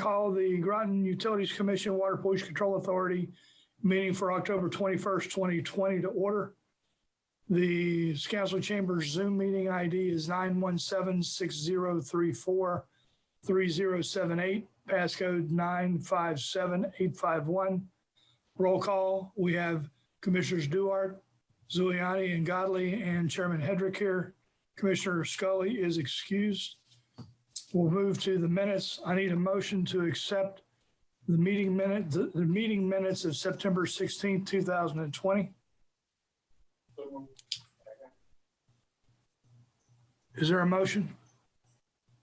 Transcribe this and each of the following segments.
call the Groton Utilities Commission Water Pollution Control Authority meeting for October 21st, 2020 to order. The council chambers Zoom meeting ID is 917-6034-3078, passcode 957851. Roll call, we have Commissioners Duarte, Zuliani, and Godley, and Chairman Hedrick here. Commissioner Scully is excused. We'll move to the minutes. I need a motion to accept the meeting minutes of September 16th, 2020. Is there a motion?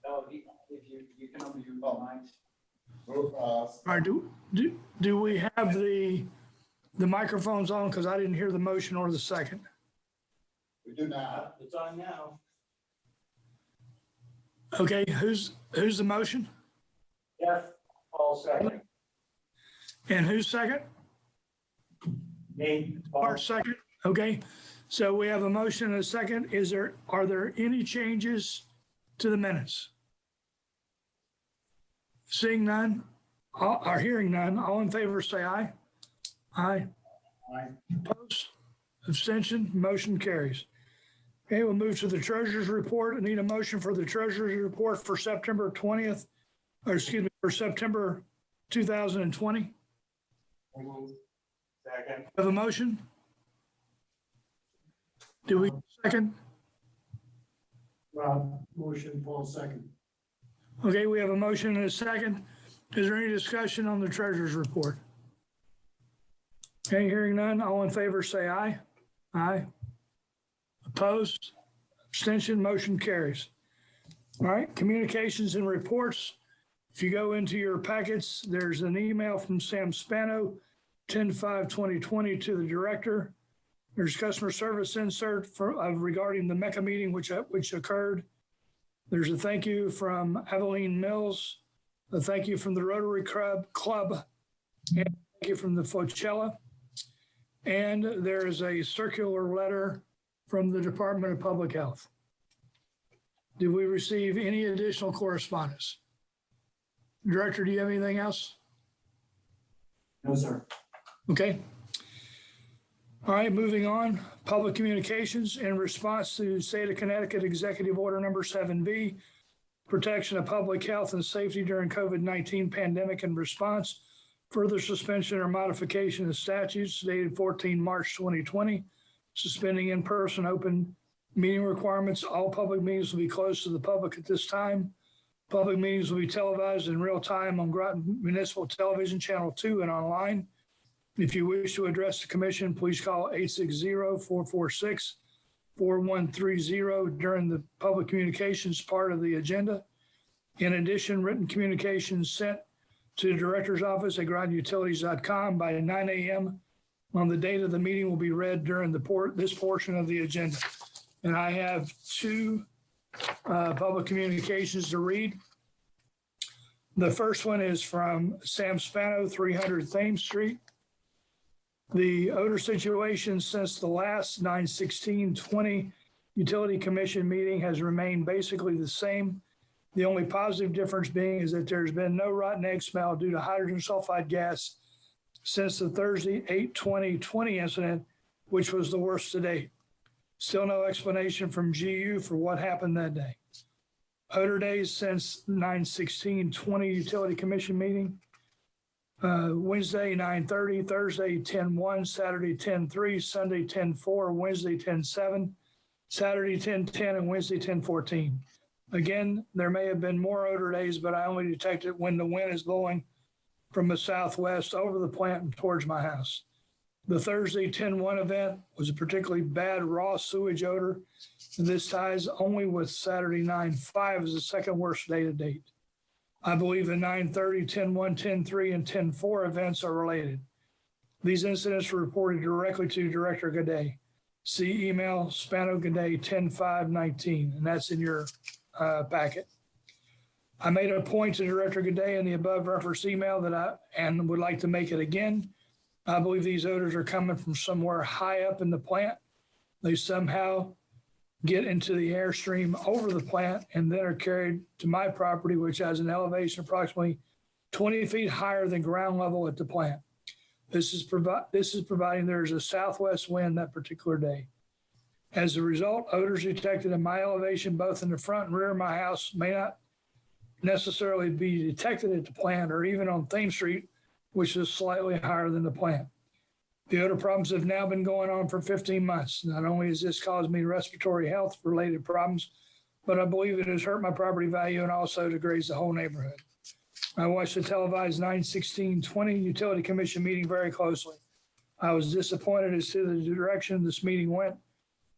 No, if you can only do mine. All right, do we have the microphones on? Because I didn't hear the motion or the second. We do not. It's on now. Okay, who's the motion? Jeff, Paul second. And who's second? Me, Art second. Okay, so we have a motion and a second. Are there any changes to the minutes? Seeing none, or hearing none, all in favor say aye. Aye. Aye. Opposed? Abstention? Motion carries. Okay, we'll move to the treasurer's report. I need a motion for the treasurer's report for September 20th, or excuse me, for September 2020. Second. Have a motion? Do we second? Rob, motion, Paul second. Okay, we have a motion and a second. Is there any discussion on the treasurer's report? Okay, hearing none, all in favor say aye. Aye. Opposed? Abstention? Motion carries. All right, communications and reports. If you go into your packets, there's an email from Sam Spano, 10/5/2020 to the director. There's customer service insert regarding the MECA meeting which occurred. There's a thank you from Aveline Mills, a thank you from the Rotary Club, and a thank you from the Focella. And there is a circular letter from the Department of Public Health. Did we receive any additional correspondence? Director, do you have anything else? No, sir. Okay. All right, moving on. Public communications in response to State of Connecticut Executive Order Number 7B, protection of public health and safety during COVID-19 pandemic and response, further suspension or modification of statutes dated 14 March 2020, suspending in-person open meeting requirements. All public meetings will be closed to the public at this time. Public meetings will be televised in real time on Groton Municipal Television Channel 2 and online. If you wish to address the commission, please call 860-446-4130 during the public communications part of the agenda. In addition, written communications sent to the director's office at grotonutilities.com by 9 a.m. on the date of the meeting will be read during this portion of the agenda. And I have two public communications to read. The first one is from Sam Spano, 300 Thames Street. The odor situation since the last 9/16/20 Utility Commission meeting has remained basically the same. The only positive difference being is that there's been no rotten egg smell due to hydrogen sulfide gas since the Thursday 8/20/20 incident, which was the worst to date. Still no explanation from GU for what happened that day. Odor days since 9/16/20 Utility Commission meeting. Wednesday 9:30, Thursday 10/1, Saturday 10/3, Sunday 10/4, Wednesday 10/7, Saturday 10/10, and Wednesday 10/14. Again, there may have been more odor days, but I only detect it when the wind is blowing from the southwest over the plant and towards my house. The Thursday 10/1 event was a particularly bad raw sewage odor, and this ties only with Saturday 9/5 as the second worst day to date. I believe the 9/30, 10/1, 10/3, and 10/4 events are related. These incidents were reported directly to Director Gaudet. See email Spano Gaudet 10/5/19, and that's in your packet. I made a point to Director Gaudet in the above referenced email and would like to make it again. I believe these odors are coming from somewhere high up in the plant. They somehow get into the airstream over the plant and then are carried to my property, which has an elevation approximately 20 feet higher than ground level at the plant. This is providing there is a southwest wind that particular day. As a result, odors detected in my elevation, both in the front and rear of my house, may not necessarily be detected at the plant or even on Thames Street, which is slightly higher than the plant. The odor problems have now been going on for 15 months. Not only has this caused me respiratory health related problems, but I believe it has hurt my property value and also degrades the whole neighborhood. I watched the televised 9/16/20 Utility Commission meeting very closely. I was disappointed as to the direction this meeting went.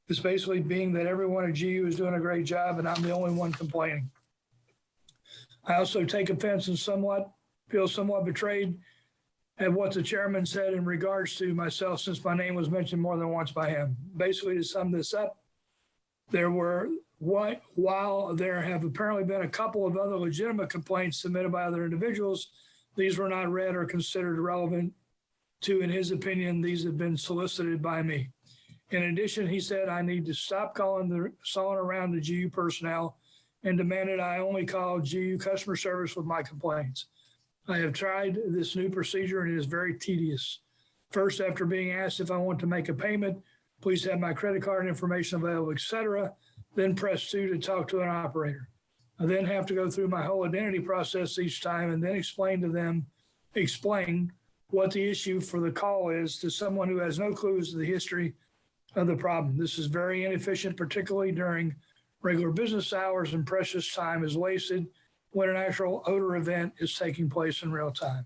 It's basically being that everyone at GU is doing a great job and I'm the only one complaining. I also take offense and feel somewhat betrayed at what the chairman said in regards to myself, since my name was mentioned more than once by him. Basically, to sum this up, while there have apparently been a couple of other legitimate complaints submitted by other individuals, these were not read or considered relevant to, in his opinion, these have been solicited by me. In addition, he said I need to stop calling around the GU personnel and demanded I only call GU customer service with my complaints. I have tried this new procedure and it is very tedious. First, after being asked if I want to make a payment, please have my credit card information available, etc. Then press 2 to talk to an operator. I then have to go through my whole identity process each time and then explain what the issue for the call is to someone who has no clues to the history of the problem. This is very inefficient, particularly during regular business hours, and precious time is wasted when an actual odor event is taking place in real time.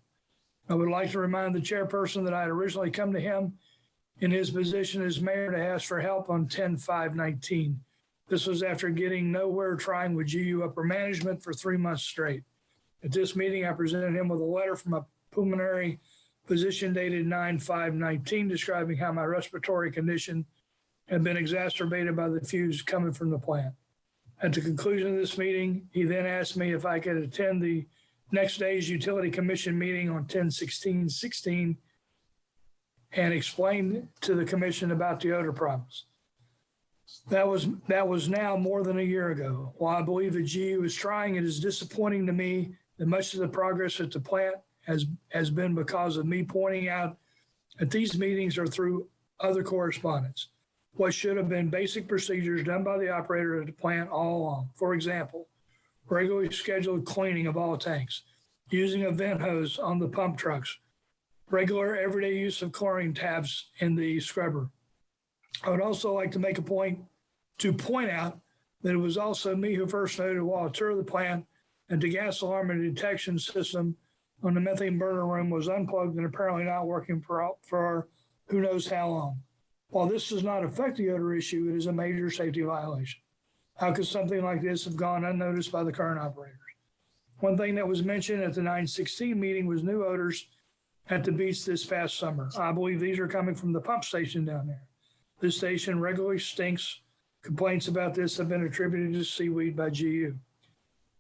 I would like to remind the chairperson that I had originally come to him in his position as mayor to ask for help on 10/5/19. This was after getting nowhere trying with GU upper management for 3 months straight. At this meeting, I presented him with a letter from a pulmonary physician dated 9/5/19 describing how my respiratory condition had been exacerbated by the fumes coming from the plant. At the conclusion of this meeting, he then asked me if I could attend the next day's Utility Commission meeting on 10/16/16 and explain to the commission about the odor problems. That was now more than a year ago. While I believe that GU is trying, it is disappointing to me that much of the progress at the plant has been because of me pointing out at these meetings or through other correspondence what should have been basic procedures done by the operator at the plant all along. For example, regularly scheduled cleaning of all tanks, using a vent hose on the pump trucks, regular everyday use of chlorine tabs in the scrubber. I would also like to make a point out that it was also me who first noted while a tour of the plant that the gas alarm and detection system on the methane burner room was unplugged and apparently not working for who knows how long. While this does not affect the odor issue, it is a major safety violation. How could something like this have gone unnoticed by the current operators? One thing that was mentioned at the 9/16 meeting was new odors at the beach this past summer. I believe these are coming from the pump station down there. This station regularly stinks. Complaints about this have been attributed to seaweed by GU.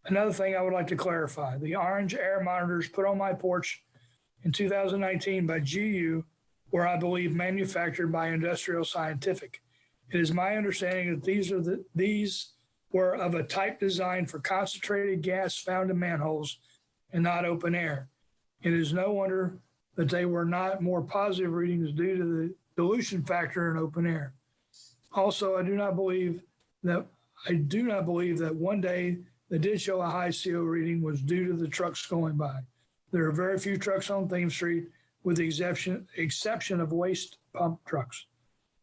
Another thing I would like to clarify, the orange air monitors put on my porch in 2019 by GU were, I believe, manufactured by Industrial Scientific. It is my understanding that these were of a type designed for concentrated gas found in manholes and not open air. It is no wonder that they were not more positive readings due to the dilution factor in open air. Also, I do not believe that one day that did show a high CO reading was due to the trucks going by. There are very few trucks on Thames Street, with the exception of waste pump trucks.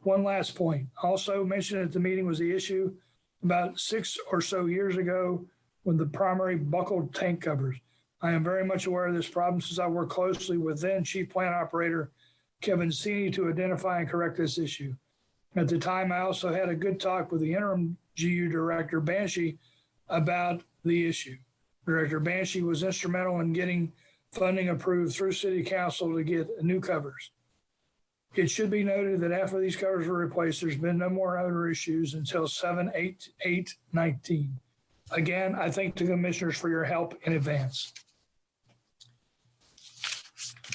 One last point, also mentioned at the meeting, was the issue about 6 or so years ago with the primary buckled tank covers. I am very much aware of this problem since I worked closely with then Chief Plant Operator Kevin Cini to identify and correct this issue. At the time, I also had a good talk with the interim GU Director Banshee about the issue. Director Banshee was instrumental in getting funding approved through City Council to get new covers. It should be noted that after these covers were replaced, there's been no more odor issues until 7/8/19. Again, I thank the commissioners for your help in advance.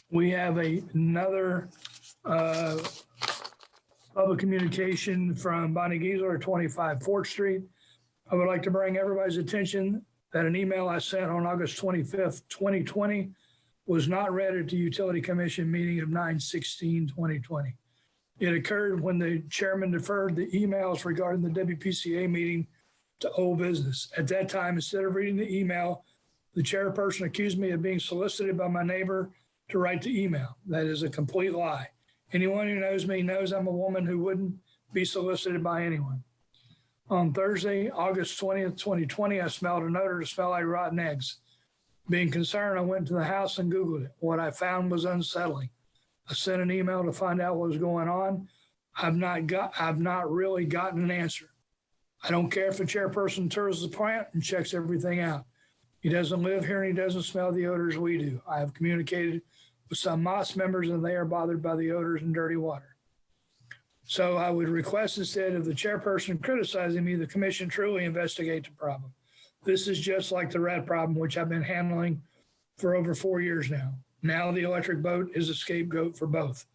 We have another public communication from Bonnie Giesler at 25 4th Street. I would like to bring everybody's attention that an email I sent on August 25th, 2020 was not read at the Utility Commission meeting of 9/16/2020. It occurred when the chairman deferred the emails regarding the WPCA meeting to old business. At that time, instead of reading the email, the chairperson accused me of being solicited by my neighbor to write the email. That is a complete lie. Anyone who knows me knows I'm a woman who wouldn't be solicited by anyone. On Thursday, August 20th, 2020, I smelled an odor to smell like rotten eggs. Being concerned, I went to the house and Googled it. What I found was unsettling. I sent an email to find out what was going on. I've not really gotten an answer. I don't care if the chairperson tours the plant and checks everything out. He doesn't live here and he doesn't smell the odors we do. I have communicated with some MOS members and they are bothered by the odors and dirty water. So I would request, instead of the chairperson criticizing me, the commission truly investigate the problem. This is just like the rat problem, which I've been handling for over 4 years now. Now the electric boat is a scapegoat for both.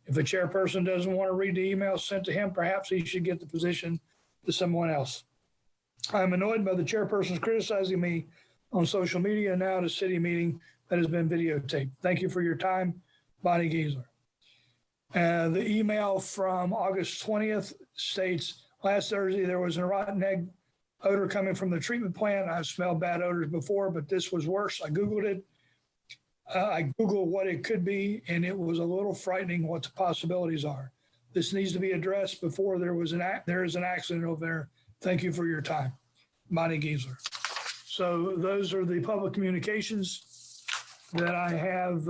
If a chairperson doesn't want to read the email sent to him, perhaps he should get the position to someone else. I'm annoyed by the chairpersons criticizing me on social media and now at a city meeting that has been videotaped. Thank you for your time, Bonnie Giesler. The email from August 20th states, last Thursday, there was a rotten egg odor coming from the treatment plant. I've smelled bad odors before, but this was worse. I Googled it. I Googled what it could be, and it was a little frightening what the possibilities are. This needs to be addressed before there is an accident over there. Thank you for your time, Bonnie Giesler. So those are the public communications that I have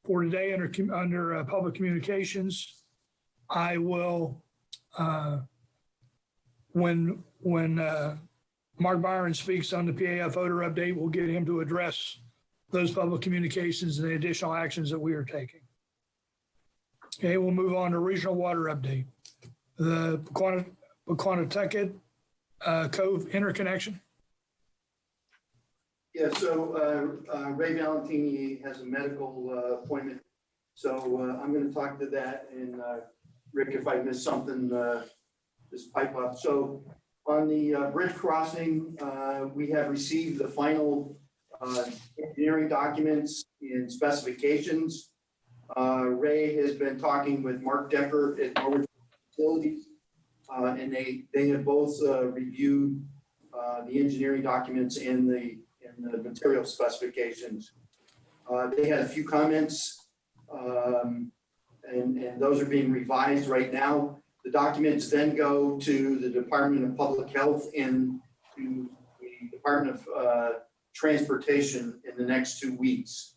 for today under public communications. I will, when Mark Byron speaks on the PAF odor update, we'll get him to address those public communications and the additional actions that we are taking. Okay, we'll move on to regional water update. The Quantucket Cove interconnection. Yeah, so Ray Valentini has a medical appointment. So I'm going to talk to that. And Rick, if I missed something, just pipe up. So on the bridge crossing, we have received the final engineering documents and specifications. Ray has been talking with Mark Decker at Norwood Utilities, and they have both reviewed the engineering documents and the material specifications. They had a few comments, and those are being revised right now. The documents then go to the Department of Public Health and to the Department of Transportation in the next 2 weeks.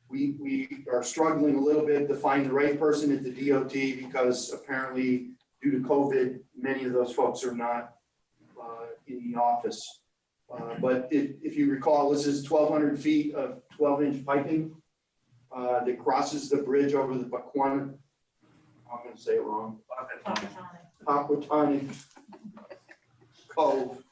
We are struggling a little bit to find the right person at the DOT because apparently due to COVID, many of those folks are not in the office. But if you recall, this is 1,200 feet of 12-inch piping that crosses the bridge over the Paquonic, I'm going to say it wrong, Paquonic Cove.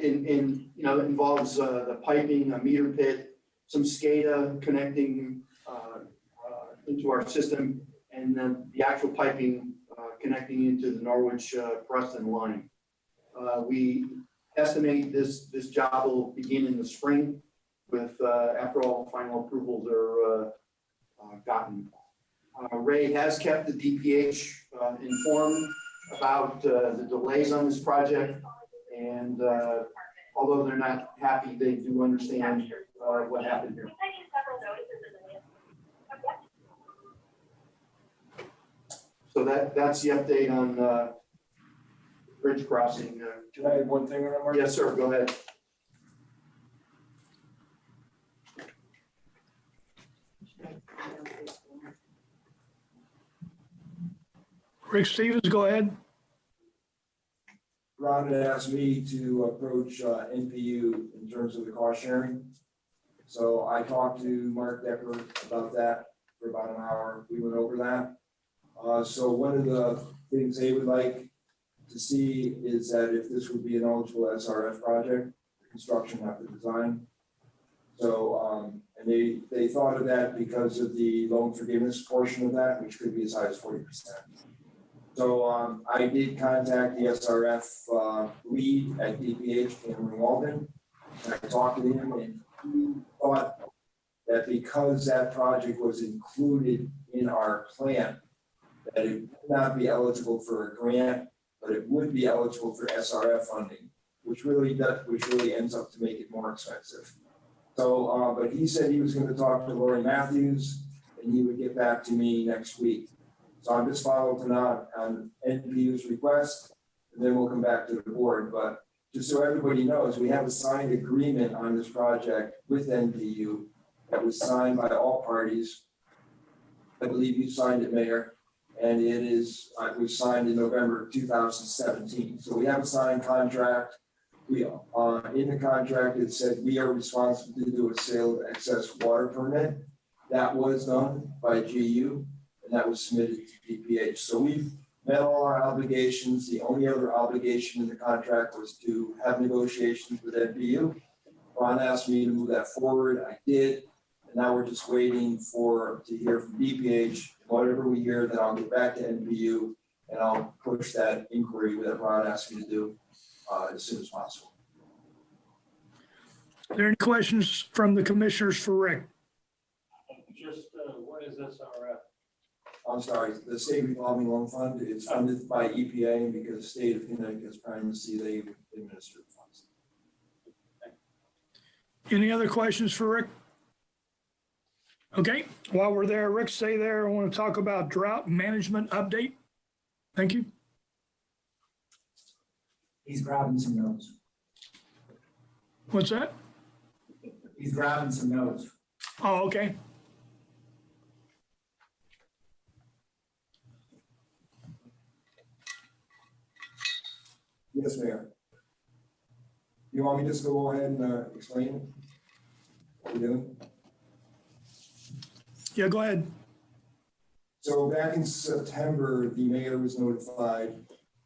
It involves the piping, a meter pit, some SCADA connecting into our system, and then the actual piping connecting into the Norwich Preston line. We estimate this job will begin in the spring with after all final approvals are gotten. Ray has kept the DPH informed about the delays on this project, and although they're not happy, they do understand what happened here. So that's the update on bridge crossing. Can I add one thing on that, Mark? Yes, sir. Go ahead. Rick Stevens, go ahead. Ron had asked me to approach NPU in terms of the cost sharing. So I talked to Mark Decker about that for about an hour. We went over that. So one of the things they would like to see is that if this would be an eligible SRF project, construction, not the design. So, and they thought of that because of the loan forgiveness portion of that, which could be as high as 40%. So I did contact the SRF lead at DPH, Cameron Walden, I talked to him and he thought that because that project was included in our plan, that it would not be eligible for a grant, but it would be eligible for SRF funding, which really ends up to make it more expensive. So, but he said he was going to talk to Lori Matthews and he would get back to me next week. So I'm just following on NPU's request, and then we'll come back to the board. But just so everybody knows, we have a signed agreement on this project with NPU that was signed by all parties. I believe you signed it, Mayor, and it was signed in November 2017. So we have a signed contract. We in the contract, it said we are responsible to do a sale of excess water permit. That was done by GU, and that was submitted to DPH. So we've met all our obligations. The only other obligation in the contract was to have negotiations with NPU. Ron asked me to move that forward. I did. And now we're just waiting to hear from DPH. Whatever we hear, then I'll get back to NPU and I'll push that inquiry that Ron asked me to do as soon as possible. Are there any questions from the commissioners for Rick? Just, what is SRF? I'm sorry, the State Revolving Loan Fund, it's funded by EPA, and because the state of Connecticut is primacy, they administer the funds. Any other questions for Rick? Okay, while we're there, Rick, stay there. I want to talk about drought management update. Thank you. He's grabbing some notes. What's that? He's grabbing some notes. Oh, okay. Yes, Mayor. You want me just to go ahead and explain what we're doing? Yeah, go ahead. So back in September, the mayor was notified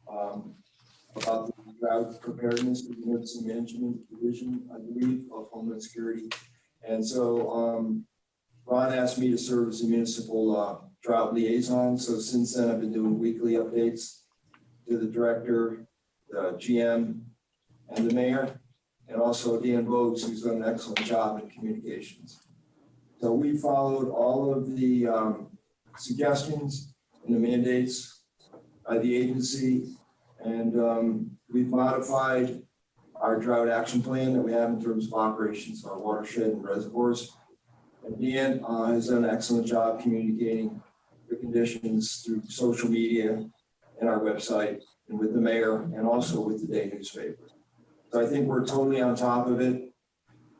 about the drought preparedness of the Emergency Management Division, I believe, of Homeland Security. And so Ron asked me to serve as a municipal drought liaison. So since then, I've been doing weekly updates to the director, the GM, and the mayor, and also Dan Bogues, who's done an excellent job in communications. So we followed all of the suggestions and the mandates by the agency, and we've modified our drought action plan that we have in terms of operations, our watershed and reservoirs. And Dan has done an excellent job communicating the conditions through social media and our website, and with the mayor, and also with the day newspaper. So I think we're totally on top of it.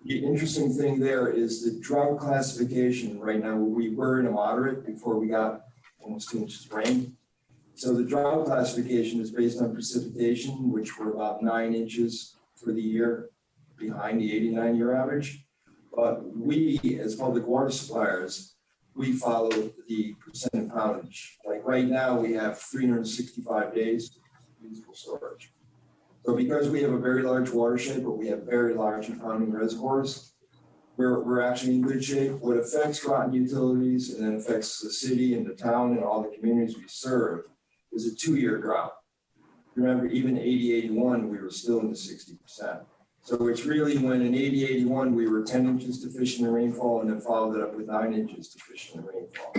The interesting thing there is the drought classification right now. We were in a moderate before we got almost 2 inches of rain. So the drought classification is based on precipitation, which were about 9 inches for the year, behind the 89-year average. But we, as public water suppliers, we follow the percent of poundage. Like right now, we have 365 days of usable storage. So because we have a very large watershed, but we have very large impounding reservoirs, we're actually in good shape. What affects Groton utilities and then affects the city and the town and all the communities we serve is a 2-year drought. Remember, even 80-81, we were still in the 60%. So it's really when in 80-81, we were 10 inches deficient in rainfall and then followed it up with 9 inches deficient in rainfall.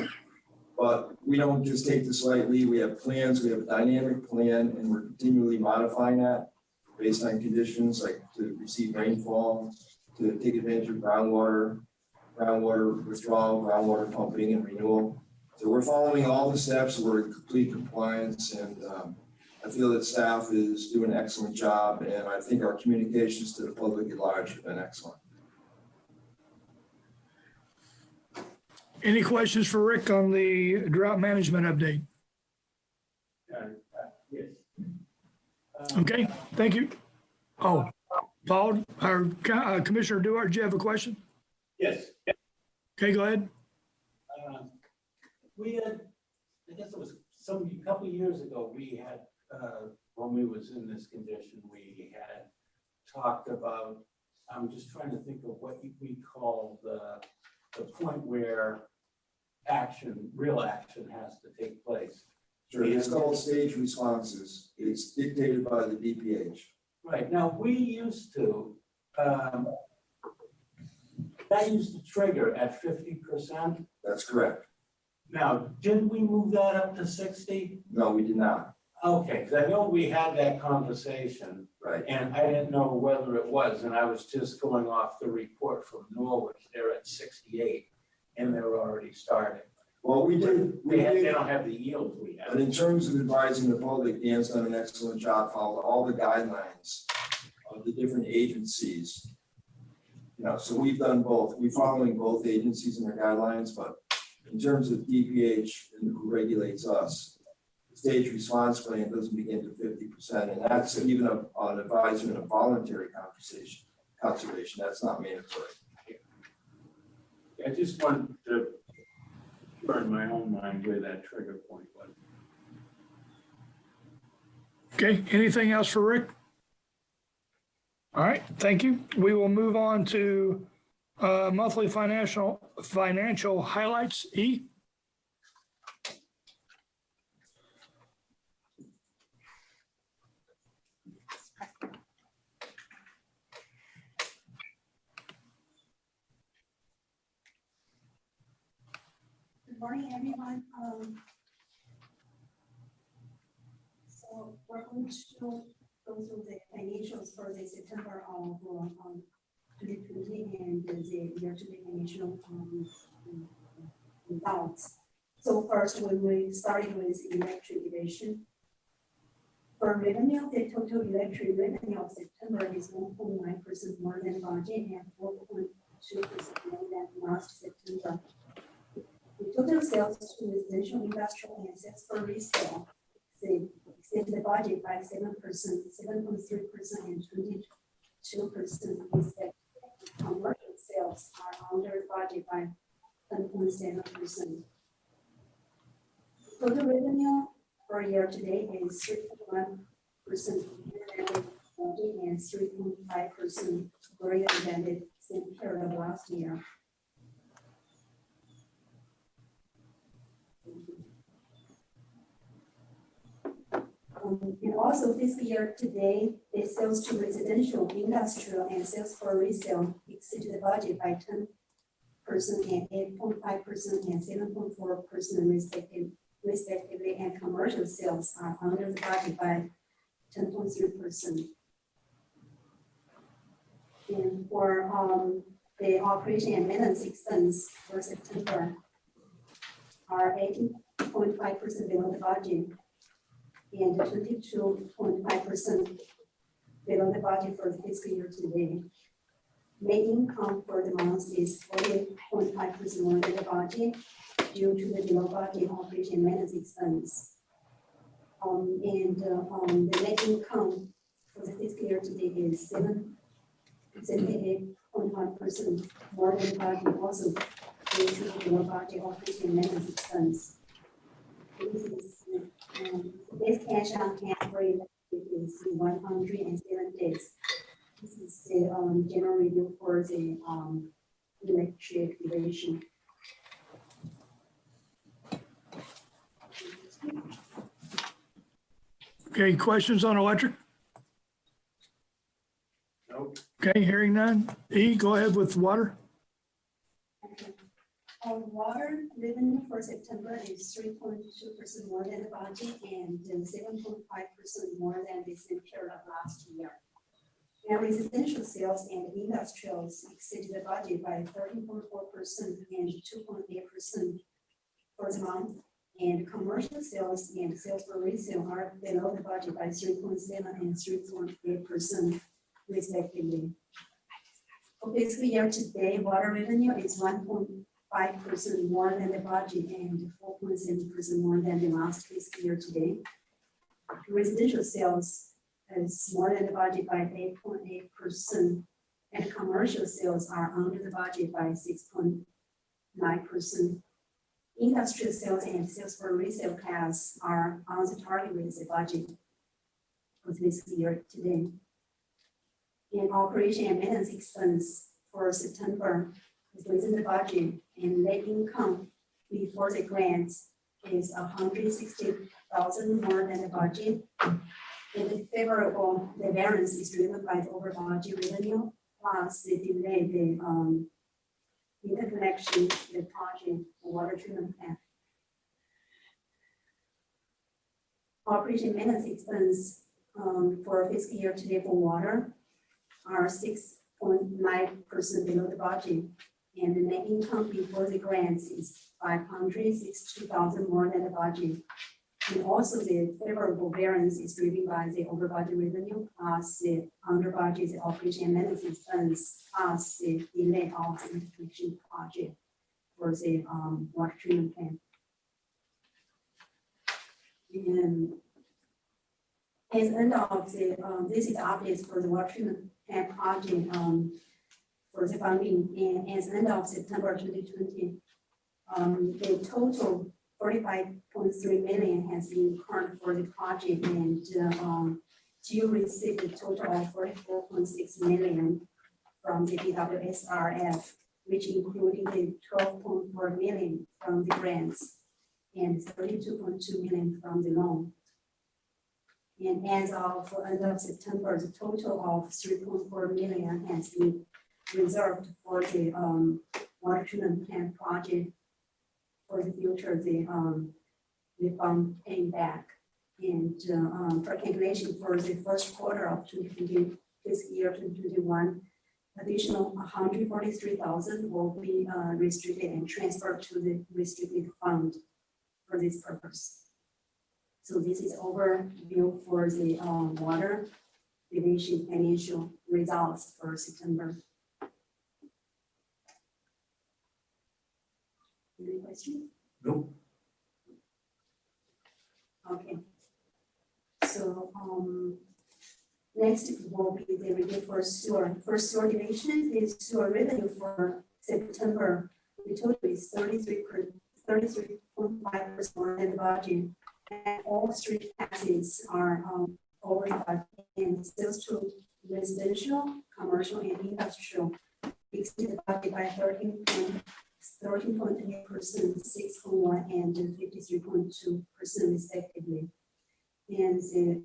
But we don't just take this lightly. We have plans, we have a dynamic plan, and we're continually modifying that based on conditions like to receive rainfall, to take advantage of groundwater withdrawal, groundwater pumping and renewal. So we're following all the steps. We're in complete compliance, and I feel that staff is doing an excellent job, and I think our communications to the public at large have been excellent. Any questions for Rick on the drought management update? Yes. Okay, thank you. Oh, Paul, our Commissioner Duarte, do you have a question? Yes. Okay, go ahead. We had, I guess it was a couple of years ago, we had, when we was in this condition, we had talked about, I'm just trying to think of what we call the point where real action has to take place. Sure, it's called stage responses. It's dictated by the DPH. Right, now we used to, that used to trigger at 50%. That's correct. Now, didn't we move that up to 60? No, we did not. Okay, because I know we had that conversation Right. and I didn't know whether it was, and I was just going off the report from Norwich. They're at 68 and they're already starting. Well, we did. They don't have the yield we But have. in terms of advising the public, Dan's done an excellent job, following all the guidelines of the different agencies. You know, so we've done both. We're following both agencies and their guidelines, but in terms of DPH and who regulates us, the stage response plan doesn't begin to 50%, and that's even an advisement of voluntary conservation. That's not mandatory. I just wanted to burn my own mind where that trigger point was. Okay, anything else for Rick? All right, thank you. We will move on to monthly financial highlights. E. Good morning, everyone. So we're going to go through the financials for the September of 2020 and the year-to-date financial results. So first, when we started with electric division, for revenue, the total electric revenue of September is 1.9% more than budget and 4.2% more than last September. The total sales to residential, industrial, and sales for resale exceeded the budget by 7%, 7.3%, and 22% respectively. Commercial sales are under budget by 10.7%. Total revenue for year-to-date is 3.1% greater than the budget and 3.5% greater than the same period of last year. And also fiscal year to date, the sales to residential, industrial, and sales for resale exceeded the budget by 10% and 8.5% and 7.4% respectively, and commercial sales are under the budget by 10.3%. And for the operation and maintenance expense for September are 18.5% below the budget and 22.5% below the budget for the fiscal year to date. Net income for the month is 48.5% more than the budget due to the below budget operation and maintenance expense. The net income for the fiscal year to date is 78.1% more than the budget, also due to the below budget operation and maintenance expense. This is this cash on hand for electric is 107 days. This is the general review for the electric division. Okay, questions on electric? Nope. Okay, hearing none. E, go ahead with water. Water revenue for September is 3.2% more than the budget and 7.5% more than the same period of last year. And residential sales and industrials exceeded the budget by 13.4% and 2.8% for the month. And commercial sales and sales for resale are below the budget by 3.7% and 3.8% respectively. For fiscal year to date, water revenue is 1.5% more than the budget and 4.7% more than the last fiscal year to date. Residential sales is more than the budget by 8.8%, and commercial sales are under the budget by 6.9%. Industrial sales and sales for resale class are on the target with the budget for this year to date. In operation and maintenance expense for September is within the budget, and net income before the grants is 160,000 more than the budget. And the variance is driven by the over budget revenue plus the delay, the interconnection, the project for water treatment plant. Operation maintenance expense for fiscal year today for water are 6.9% below the budget. And the net income before the grants is $562,000 more than the budget. And also the favorable variance is driven by the over budget revenue plus the under budget operation and maintenance expense plus the delay of the interconnection project for the water treatment plant. And as end of the, this is the updates for the water treatment plant project for the funding. And as end of September 2020, the total 45.3 million has been incurred for the project, and GU received a total of 44.6 million from the DWSRF, which including the 12.4 million from the grants and 32.2 million from the loan. And as of end of September, the total of 3.4 million has been reserved for the water treatment plant project. For the future, the fund paying back. And for calculation for the first quarter of 2020, fiscal year 2021, additional 143,000 will be restricted and transferred to the restricted fund for this purpose. So this is overview for the water division financial results for September. Any questions? Nope. Okay. So, next will be the review for sewer. For sewer division, the sewer revenue for September, the total is 33.5% more than the budget. And all three taxes are over the budget, and sales to residential, commercial, and industrial exceed the budget by 13.8%, 6.1%, and 53.2% respectively. And the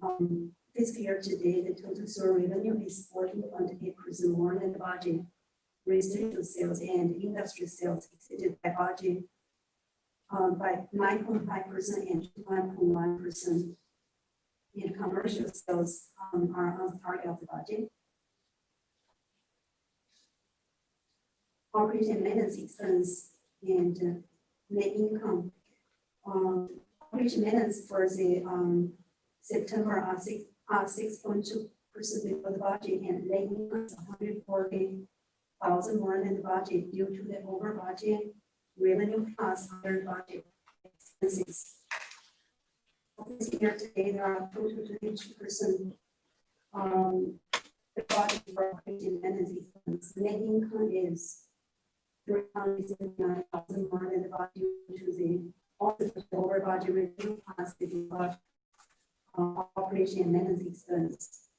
fiscal year to date, the total sewer revenue is 14.8% more than the budget. Residential sales and industrial sales exceeded by budget by 9.5% and 1.1%. And commercial sales are on target of the budget. Operation and maintenance expense and net income. Operation maintenance for the September are 6.2% below the budget, and net income is 140,000 more than the budget due to the over budget revenue plus under budget expenses. This year today, there are total 22%. The budget for operation and maintenance expense. Net income is 379,000 more than the budget due to the also the over budget revenue plus the budget operation and maintenance expense.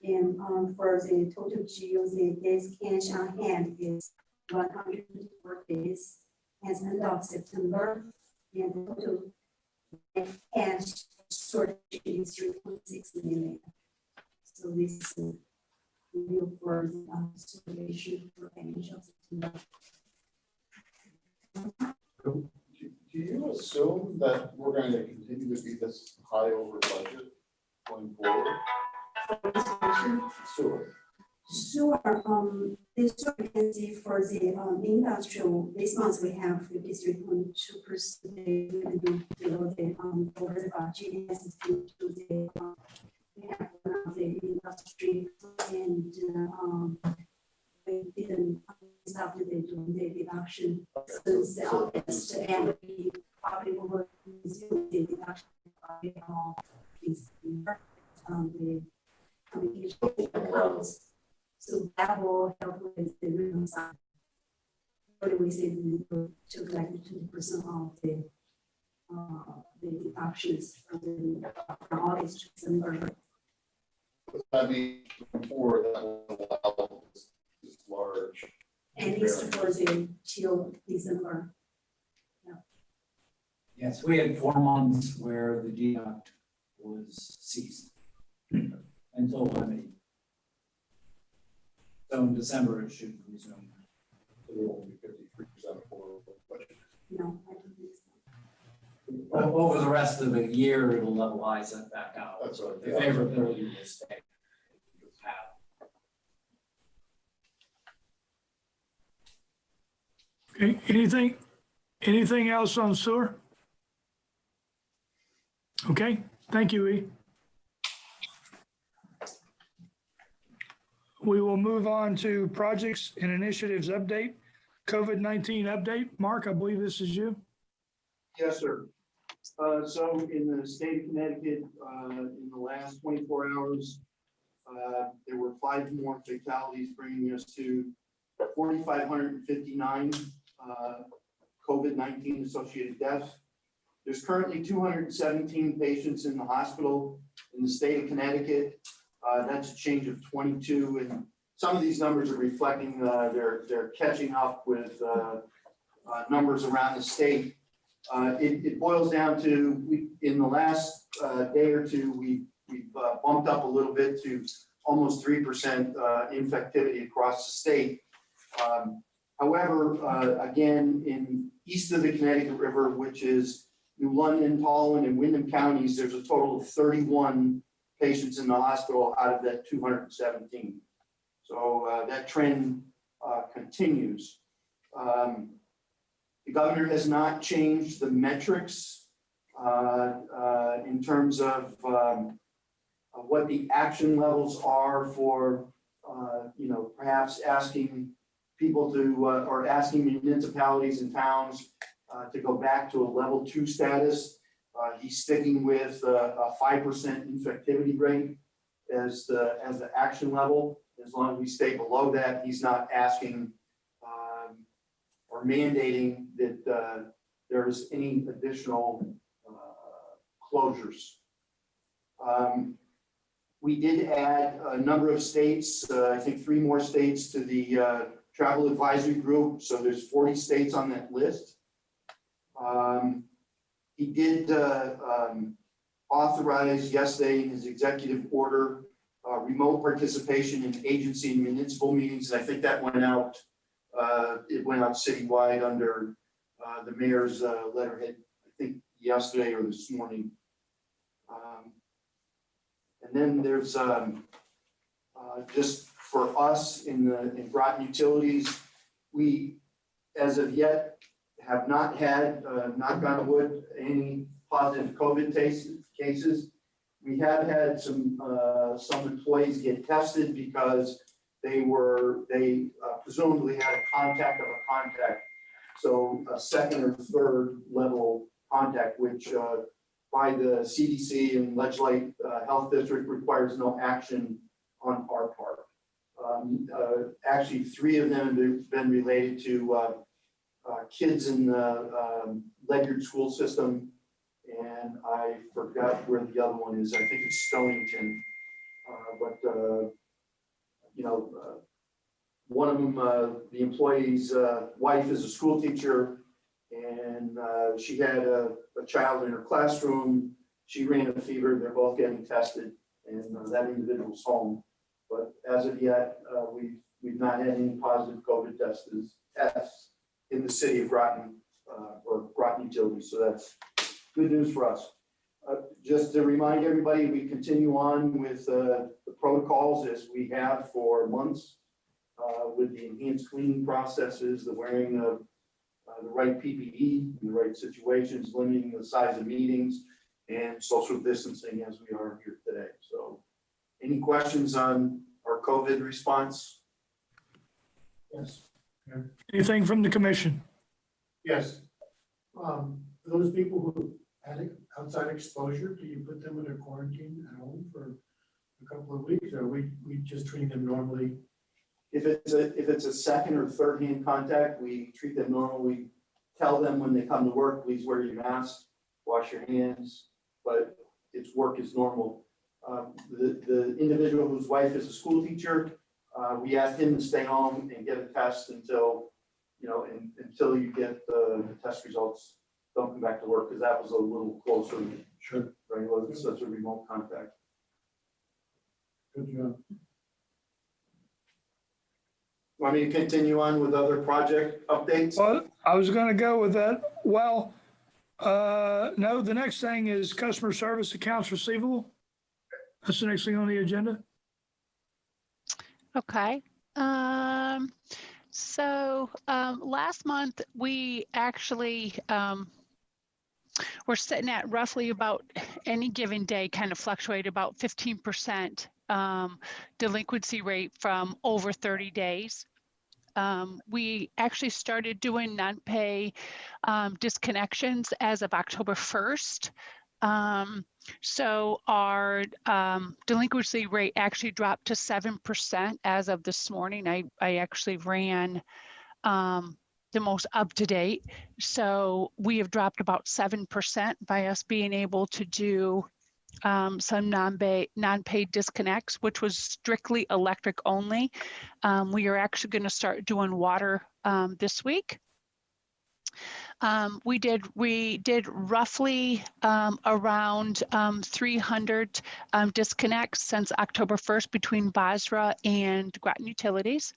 And for the total GU, the days cash on hand is 124 days as end of September, and the total cash storage is 3.6 million. So this is a review for the situation for financial September. Do you assume that we're going to continue to be this high over budget going forward? Sure. Sure, this vacancy for the industrial, this month we have 53.2% below the over the budget as due to the we have one of the industry and we didn't stop the doing the deduction since the August, and we probably will resume the deduction of this year, the communication accounts. So that will help with the revenue side. What do we say to collect 20% of the deductions from August to December? I mean, before that will allow this large. At least for the till December. Yes, we had 4 months where the deduct was ceased until levy. So in December, it should resume. So there will be 53% for budget. No, I don't think so. Over the rest of the year, it'll levelize it back out. That's what. The favorability will stay. Okay, anything else on sewer? Okay, thank you, E. We will move on to projects and initiatives update, COVID-19 update. Mark, I believe this is you. Yes, sir. So in the state of Connecticut, in the last 24 hours, there were 5 more fatalities, bringing us to 4,559 COVID-19 associated deaths. There's currently 217 patients in the hospital in the state of Connecticut. That's a change of 22, and some of these numbers are reflecting they're catching up with numbers around the state. It boils down to, in the last day or two, we've bumped up a little bit to almost 3% infectivity across the state. However, again, in east of the Connecticut River, which is New London, Tolland, and Windham counties, there's a total of 31 patients in the hospital out of that 217. So that trend continues. The governor has not changed the metrics in terms of what the action levels are for, perhaps asking people to, or asking municipalities and towns to go back to a level 2 status. He's sticking with a 5% infectivity rate as the action level. As long as we stay below that, he's not asking or mandating that there's any additional closures. We did add a number of states, I think 3 more states to the travel advisory group. So there's 40 states on that list. He did authorize yesterday in his executive order remote participation in agency and municipal meetings. And I think that went out, it went out citywide under the mayor's letterhead, I think yesterday or this morning. And then there's just for us in Groton Utilities, we, as of yet, have not had, knock on wood, any positive COVID cases. We have had some employees get tested because they presumably had a contact of a contact. So a 2nd or 3rd level contact, which by the CDC and Ledgely Health District requires no action on our part. Actually, 3 of them have been related to kids in the Ledyard school system, and I forgot where the other one is. I think it's Stonington. One of them, the employee's wife is a school teacher, and she had a child in her classroom. She ran a fever. They're both getting tested, and that individual's home. But as of yet, we've not had any positive COVID tests in the city of Groton or Groton Utilities. So that's good news for us. Just to remind everybody, we continue on with the protocols as we have for months with the enhanced cleaning processes, the wearing of the right PPE in the right situations, limiting the size of meetings, and social distancing as we are here today. So any questions on our COVID response? Yes. Anything from the commission? Yes. For those people who had outside exposure, do you put them in a quarantine at home for a couple of weeks, or we just treat them normally? If it's a 2nd or 3rd hand contact, we treat them normal. We tell them when they come to work, please wear your mask, wash your hands, but its work is normal. The individual whose wife is a school teacher, we asked him to stay home and get a test until you get the test results. Don't come back to work, because that was a little closer. Sure. Right, it wasn't such a remote contact. Good job. Want me to continue on with other project updates? Well, I was gonna go with that. Well, no, the next thing is customer service accounts receivable. That's the next thing on the agenda. Okay. Last month, we actually we're sitting at roughly about any given day, kind of fluctuate about 15% delinquency rate from over 30 days. We actually started doing non-pay disconnections as of October 1st. So our delinquency rate actually dropped to 7% as of this morning. I actually ran the most up to date. So we have dropped about 7% by us being able to do some non-paid disconnects, which was strictly electric only. We are actually going to start doing water this week. We did roughly around 300 disconnects since October 1st between Basra and Groton Utilities.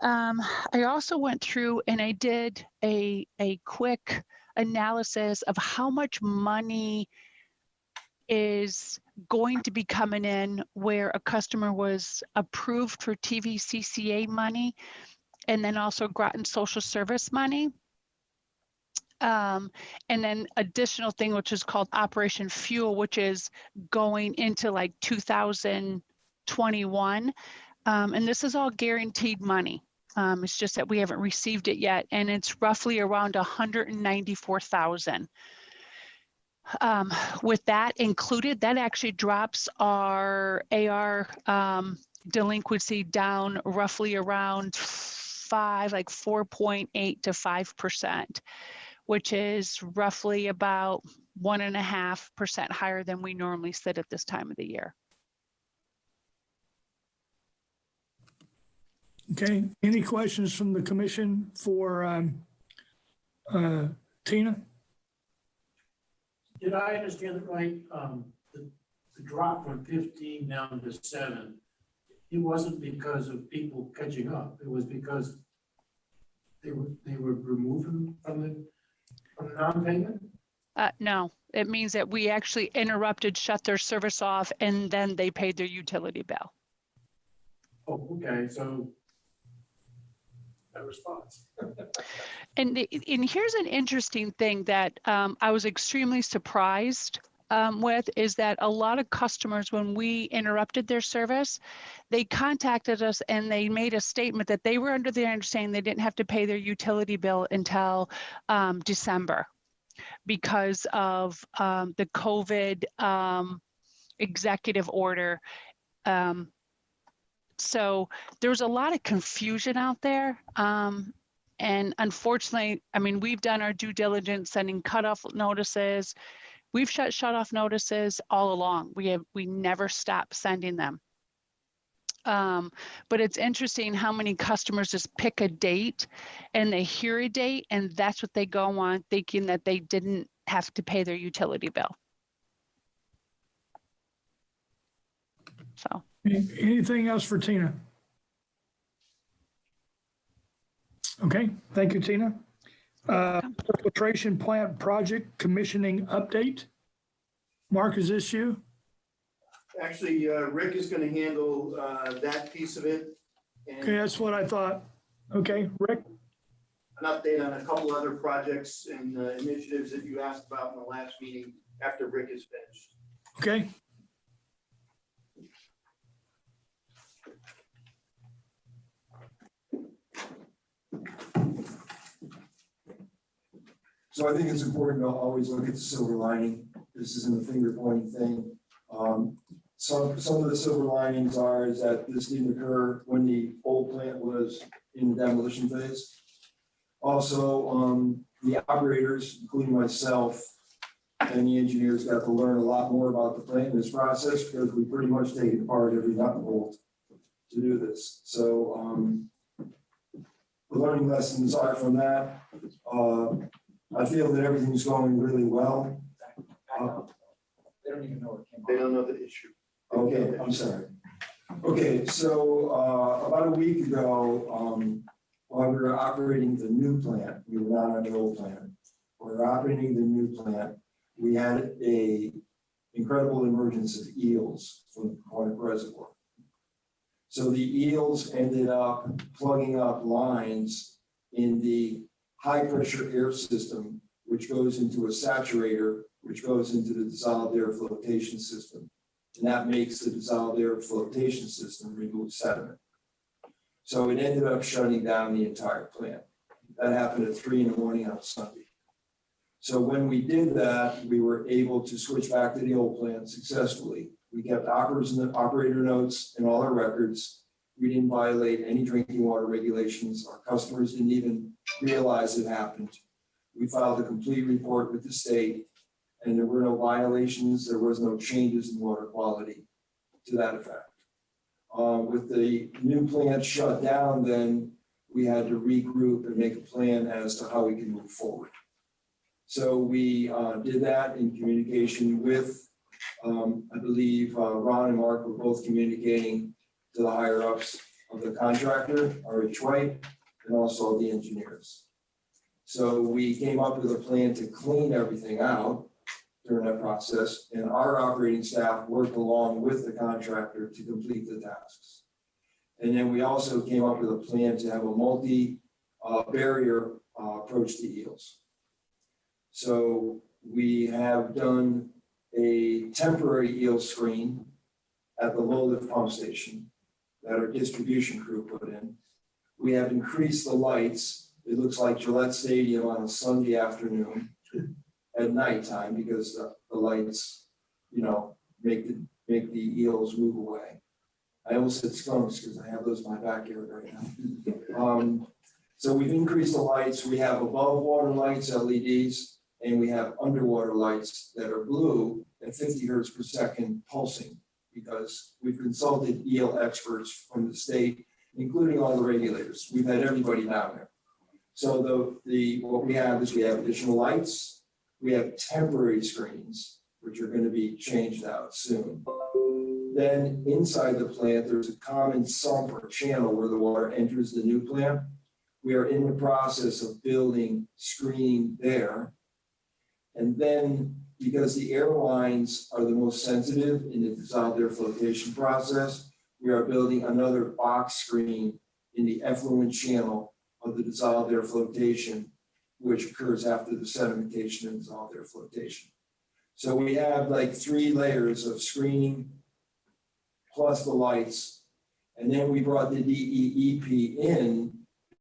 I also went through and I did a quick analysis of how much money is going to be coming in where a customer was approved for TVCCA money and then also Groton social service money. And then additional thing, which is called Operation Fuel, which is going into like 2021. And this is all guaranteed money. It's just that we haven't received it yet. And it's roughly around 194,000. With that included, that actually drops our AR delinquency down roughly around 4.8 to 5%, which is roughly about 1.5% higher than we normally sit at this time of the year. Okay, any questions from the commission for Tina? Did I understand it right? The drop from 15 down to 7, it wasn't because of people catching up. It was because they were removed from the non-payment? No, it means that we actually interrupted, shut their service off, and then they paid their utility bill. Oh, okay, so that response. And here's an interesting thing that I was extremely surprised with is that a lot of customers, when we interrupted their service, they contacted us and they made a statement that they were under the understanding they didn't have to pay their utility bill until December because of the COVID executive order. So there was a lot of confusion out there. And unfortunately, I mean, we've done our due diligence, sending cutoff notices. We've shut off notices all along. We never stop sending them. But it's interesting how many customers just pick a date and they hear a date and that's what they go on thinking that they didn't have to pay their utility bill. So. Anything else for Tina? Okay, thank you, Tina. Filtration plant project commissioning update. Mark, is this you? Actually, Rick is going to handle that piece of it. And Okay, that's what I thought. Okay, Rick? an update on a couple other projects and initiatives that you asked about in the last meeting after Rick is finished. Okay. So I think it's important to always look at the silver lining. This isn't a finger pointing thing. Some of the silver linings is that this didn't occur when the old plant was in the demolition phase. Also, the operators, including myself and the engineers, got to learn a lot more about the plant and this process because we pretty much take it apart every nut and bolt to do this. So the learning lessons are from that. I feel that everything's going really well. They don't even know what came They up. don't know the issue. Okay, I'm sorry. Okay, so about a week ago, while we were operating the new plant, we were not on the old plant. We were operating the new plant. We had a incredible emergence of eels from the Quantic Reservoir. So the eels ended up plugging up lines in the high pressure air system, which goes into a saturator, which goes into the dissolved air flotation system. And that makes the dissolved air flotation system remove sediment. So it ended up shutting down the entire plant. That happened at 3 in the morning on Sunday. So when we did that, we were able to switch back to the old plant successfully. We kept operator notes in all our records. We didn't violate any drinking water regulations. Our customers didn't even realize it happened. We filed a complete report with the state, and there were no violations. There was no changes in water quality to that effect. With the new plant shut down, then we had to regroup and make a plan as to how we can move forward. So we did that in communication with, I believe, Ron and Mark were both communicating to the higher ups of the contractor, RH White, and also the engineers. So we came up with a plan to clean everything out during that process, and our operating staff worked along with the contractor to complete the tasks. And then we also came up with a plan to have a multi-barrier approach to eels. So we have done a temporary eel screen at the low lift pump station that our distribution crew put in. We have increased the lights. It looks like Gillette Stadium on a Sunday afternoon at nighttime because the lights, you know, make the eels move away. I almost said skunks because I have those in my backyard right now. So we've increased the lights. We have above water lights, LEDs, and we have underwater lights that are blue at 50 hertz per second pulsing, because we've consulted eel experts from the state, including all the regulators. We've had everybody down there. So what we have is we have additional lights. We have temporary screens, which are going to be changed out soon. Then inside the plant, there's a common sump or channel where the water enters the new plant. We are in the process of building screening there. And then, because the air lines are the most sensitive in the dissolved air flotation process, we are building another box screen in the effluent channel of the dissolved air flotation, which occurs after the sedimentation and dissolved air flotation. So we have like 3 layers of screening plus the lights. And then we brought the DEEP in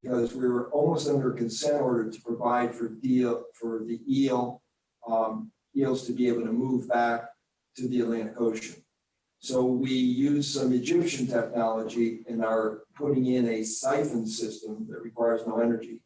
because we were almost under a consent order to provide for the eels to be able to move back to the Atlantic Ocean. So we used some Egyptian technology and are putting in a siphon system that requires no energy.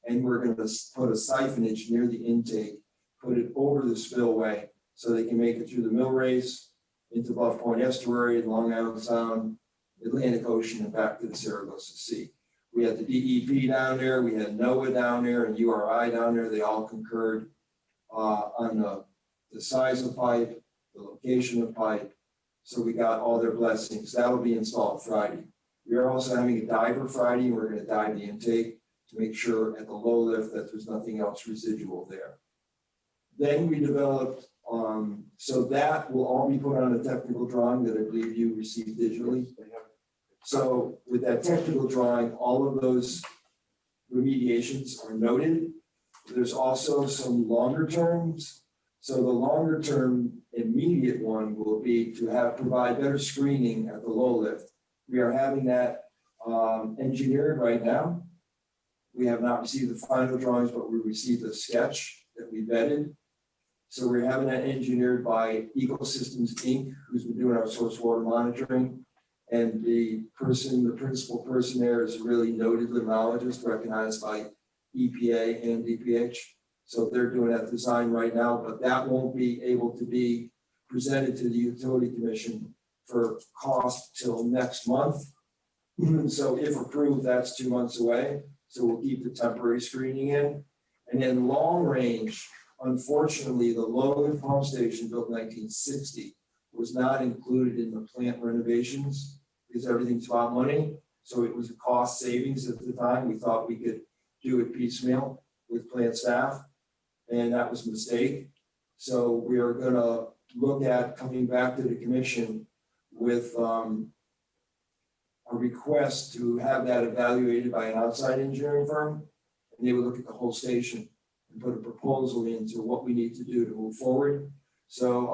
And we're going to put a siphonage near the intake, put it over the spillway so they can make it through the mill race into Bluff Point Estuary, Long Island Sound, Atlantic Ocean, and back to the Saragossa Sea. We had the DEP down there, we had NOAA down there, and URI down there. They all concurred on the size of pipe, the location of pipe. So we got all their blessings. That'll be installed Friday. We are also having a diver Friday, and we're going to dive the intake to make sure at the low lift that there's nothing else residual there. Then we developed, so that will all be put on a technical drawing that I believe you received digitally. So with that technical drawing, all of those remediations are noted. There's also some longer terms. So the longer term immediate one will be to provide better screening at the low lift. We are having that engineered right now. We have not received the final drawings, but we received a sketch that we vetted. So we're having that engineered by Ecosystems Inc., who's been doing our source water monitoring. And the principal person there is a really noted limnologist recognized by EPA and DPH. So they're doing that design right now, but that won't be able to be presented to the Utility Commission for cost till next month. So if approved, that's 2 months away. So we'll keep the temporary screening in. And then long range, unfortunately, the low lift pump station built in 1960 was not included in the plant renovations. because everything's about money. So it was a cost savings at the time. We thought we could do it piecemeal with plant staff, and that was a mistake. So we are gonna look at coming back to the commission with a request to have that evaluated by an outside engineering firm. And they would look at the whole station and put a proposal into what we need to do to move forward. So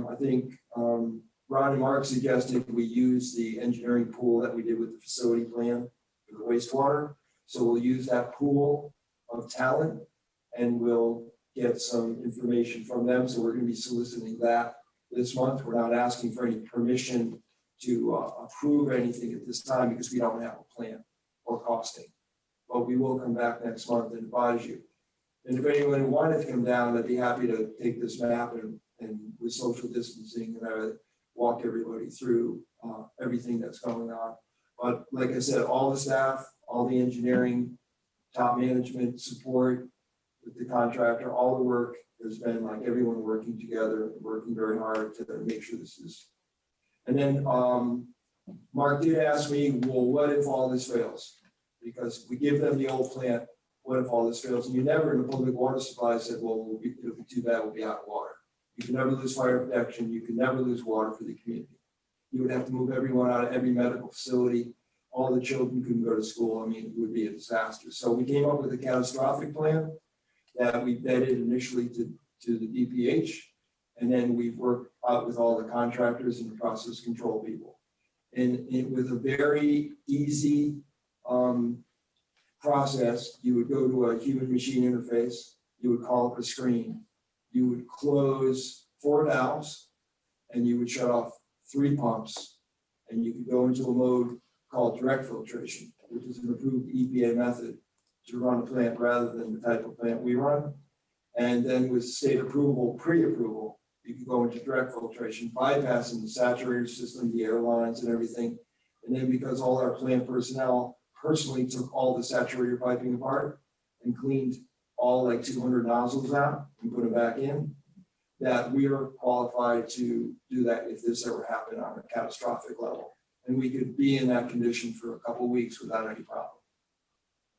I think Ron and Mark suggested we use the engineering pool that we did with the facility plan for the wastewater. So we'll use that pool of talent and we'll get some information from them. So we're going to be soliciting that this month. We're not asking for any permission to approve anything at this time because we don't have a plan or costing. But we will come back next month and advise you. And if anyone wanted to come down, I'd be happy to take this map and with social distancing and I would walk everybody through everything that's going on. But like I said, all the staff, all the engineering, top management support with the contractor, all the work has been like everyone working together, working very hard to make sure this is. And then Mark did ask me, well, what if all this fails? Because we give them the old plant, what if all this fails? And you never in the public water supply said, well, it'll be too bad, we'll be out of water. You can never lose fire protection. You can never lose water for the community. You would have to move everyone out of every medical facility. All the children couldn't go to school. I mean, it would be a disaster. So we came up with a catastrophic plan that we vetted initially to the DPH. And then we've worked out with all the contractors and the process control people. And with a very easy process, you would go to a human machine interface. You would call up a screen. You would close 4 valves and you would shut off 3 pumps. And you could go into a mode called direct filtration, which is an approved EPA method to run a plant rather than the type of plant we run. And then with state approval, pre-approval, you could go into direct filtration, bypassing the saturator system, the airlines and everything. And then because all our plant personnel personally took all the saturator piping apart and cleaned all like 200 nozzles out and put them back in, that we are qualified to do that if this ever happened on a catastrophic level. And we could be in that condition for a couple of weeks without any problem.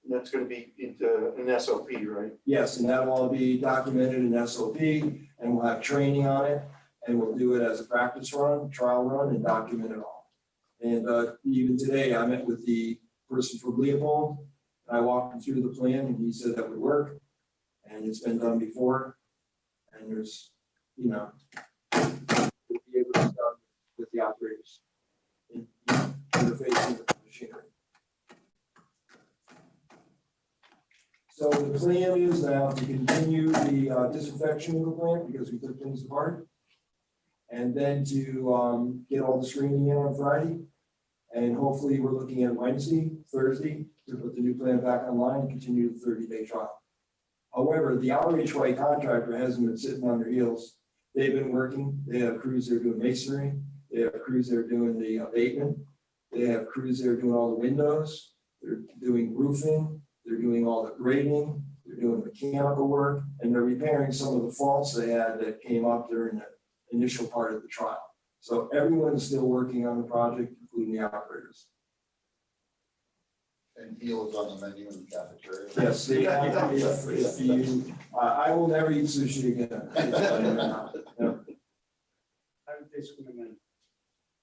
And that's going to be into an SOP, right? Yes, and that'll all be documented in SOP and we'll have training on it and we'll do it as a practice run, trial run and document it all. And even today I met with the person from Leopold and I walked him through the plan and he said that would work. And it's been done before, and there's, you know, we'll be able to start with the operators in interfacing with the machinery. So the plan is now to continue the disinfection of the plant because we took things apart, and then to get all the screening in on Friday, and hopefully we're looking at Wednesday, Thursday to put the new plant back online and continue the 30-day trial. However, the RHY contractor hasn't been sitting on their heels. They've been working. They have crews that are doing masonry. They have crews that are doing the abatement. They have crews that are doing all the windows. They're doing roofing. They're doing all the grading. They're doing mechanical work. And they're repairing some of the faults they had that came up during the initial part of the trial. So everyone's still working on the project, including the operators. And eel is on the menu in the cafeteria. Yes, they have, if you, I will never eat sushi again. How did they swim in?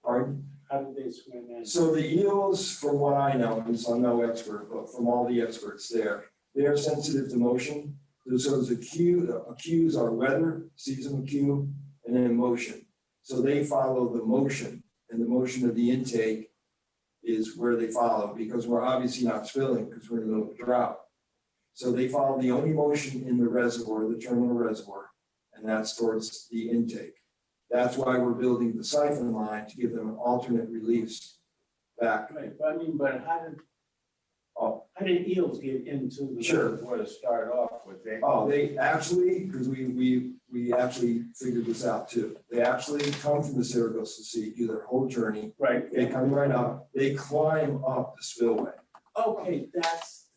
Pardon? How did they swim in? So the eels, from what I know, and I'm no expert, but from all the experts there, they are sensitive to motion. So there's a cues are weather, seasonal cue, and then motion. So they follow the motion, and the motion of the intake is where they follow, because we're obviously not spilling because we're in the middle of a drought. So they follow the only motion in the reservoir, the terminal reservoir, and that's towards the intake. That's why we're building the siphon line to give them an alternate release back. Right, but I mean, but how did eels get into the Sure. reservoir to start off with? They actually, because we actually figured this out too. They actually come from the Saragossa Sea, do their whole journey. Right. They come right up, they climb up the spillway. Okay, that's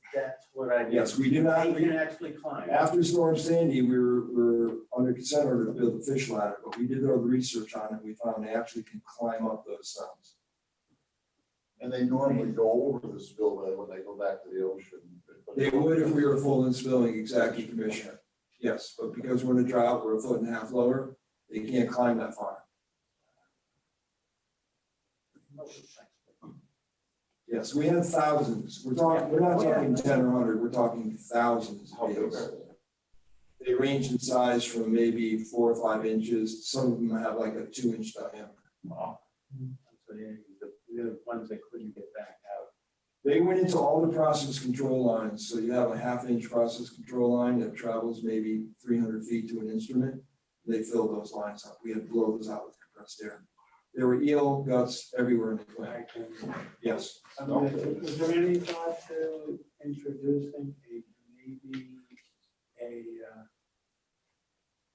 what I. Yes, we do not. They can actually climb. After Storm Sandy, we were under consent order to build a fish ladder, but we did all the research on it. We found they actually can climb up those stones. And they normally go over the spillway when they go back to the ocean. They would if we were full and spilling, exactly, Commissioner. Yes, but because we're in a drought, we're 1.5 feet lower, they can't climb that far. Yes, we have thousands. We're not talking 10 or 100, we're talking thousands of eels. They range in size from maybe 4 or 5 inches. Some of them have like a 2-inch diameter. Wow. So the ones that couldn't get back out. They went into all the process control lines. So you have a 1/2-inch process control line that travels maybe 300 feet to an instrument. They filled those lines up. We had to blow those out with compressed air. There were eel guts everywhere in the plant. Yes. Was there any thought to introducing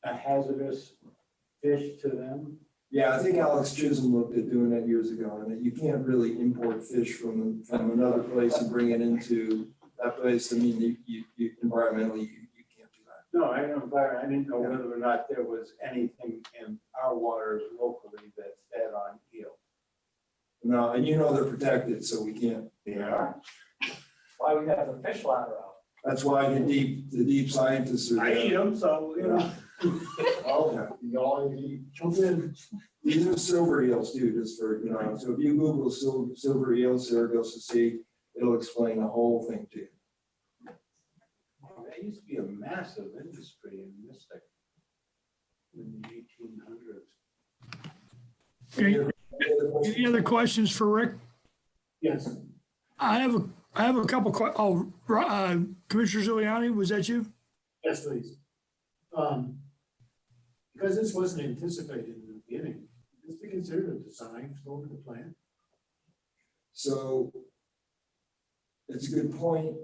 a hazardous fish to them? Yeah, I think Alex Chisholm looked at doing that years ago, and that you can't really import fish from another place and bring it into that place. I mean, you environmentally, you can't do that. No, I didn't know whether or not there was anything in our waters locally that fed on eel. No, and you know they're protected, so we can't. Yeah. Why we have the fish ladder out? That's why the deep scientists are I eat there. them, so, you know. Oh, you all eat. Jump in. These are silver eels too, just for, so if you Google silver eels, Saragossa Sea, it'll explain the whole thing to you. There used to be a massive industry in Mystic in the 1800s. Any other questions for Rick? Yes. I have a couple Commissioner Giuliani, was that you? Yes, please. Because this wasn't anticipated in the beginning, just to consider the design for the plan. So it's a good point.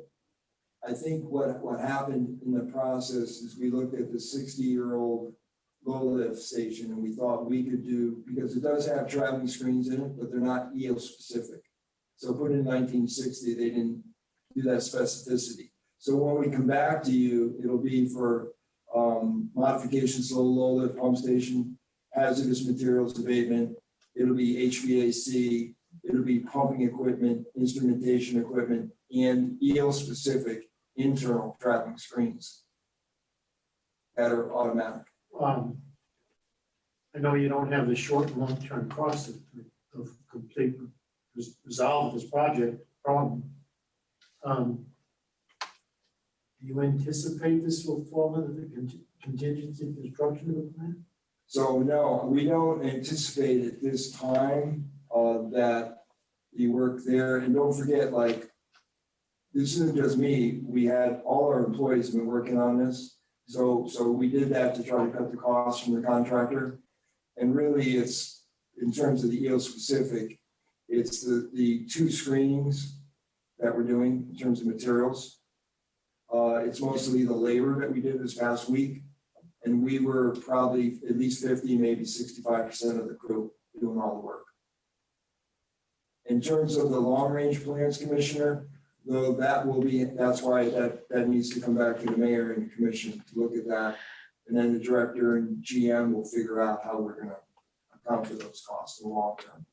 I think what happened in the process is we looked at the 60-year-old low lift station and we thought we could do, because it does have traveling screens in it, but they're not eel specific. So put in 1960, they didn't do that specificity. So when we come back to you, it'll be for modifications to the low lift pump station, hazardous materials abatement, it'll be HVAC, it'll be pumping equipment, instrumentation equipment, and eel specific internal traveling screens that are automatic. I know you don't have the short and long-term cost of complete resolve of this problem. Do you anticipate this will fall under the contingency construction of the plan? So no, we don't anticipate at this time that the work there, and don't forget, like, this isn't just me, we had all our employees have been working on this. So we did that to try to cut the costs from the contractor. And really it's, in terms of the eel specific, it's the 2 screenings that we're doing in terms of materials. It's mostly the labor that we did this past week. And we were probably at least 50, maybe 65% of the crew doing all the work. In terms of the long range plans, Commissioner, though, that's why that needs to come back to the mayor and the commission to look at that. And then the director and GM will figure out how we're gonna account for those costs in the long term.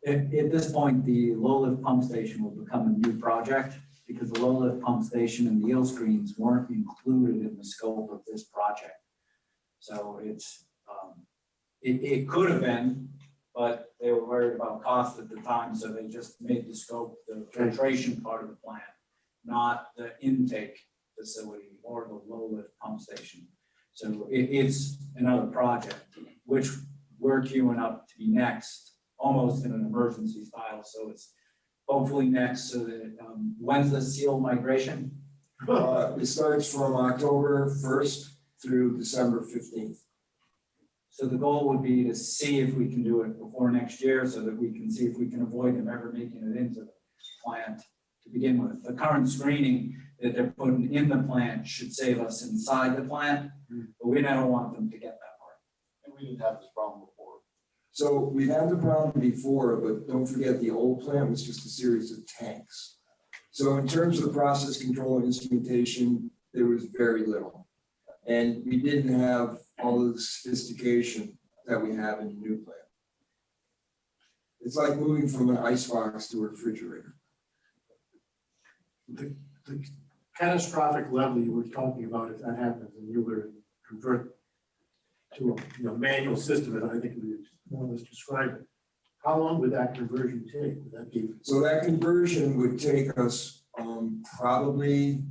At this point, the low lift pump station will become a new project because the low lift pump station and the eel screens weren't included in the scope of this project. So it's, it could have been, but they were worried about cost at the time, so they just made the scope the filtration part of the plant, not the intake facility or the low lift pump station. So it's another project, which we're queuing up to be next, almost in an emergency style. So it's hopefully next, so that, when's the seal migration? It starts from October 1st through December 15th. So the goal would be to see if we can do it before next year so that we can see if we can avoid them ever making it into the plant to begin with. The current screening that they're putting in the plant should save us inside the plant, but we never want them to get that far. And we didn't have this problem before. So we've had the problem before, but don't forget the old plant was just a series of tanks. So in terms of the process control and instrumentation, there was very little. And we didn't have all of the sophistication that we have in the new plant. It's like moving from an icebox to a refrigerator. The catastrophic level you were talking about, if that happens and you were to convert to a manual system, and I think you more or less described it, how long would that conversion take? Would that be? So that conversion would take us probably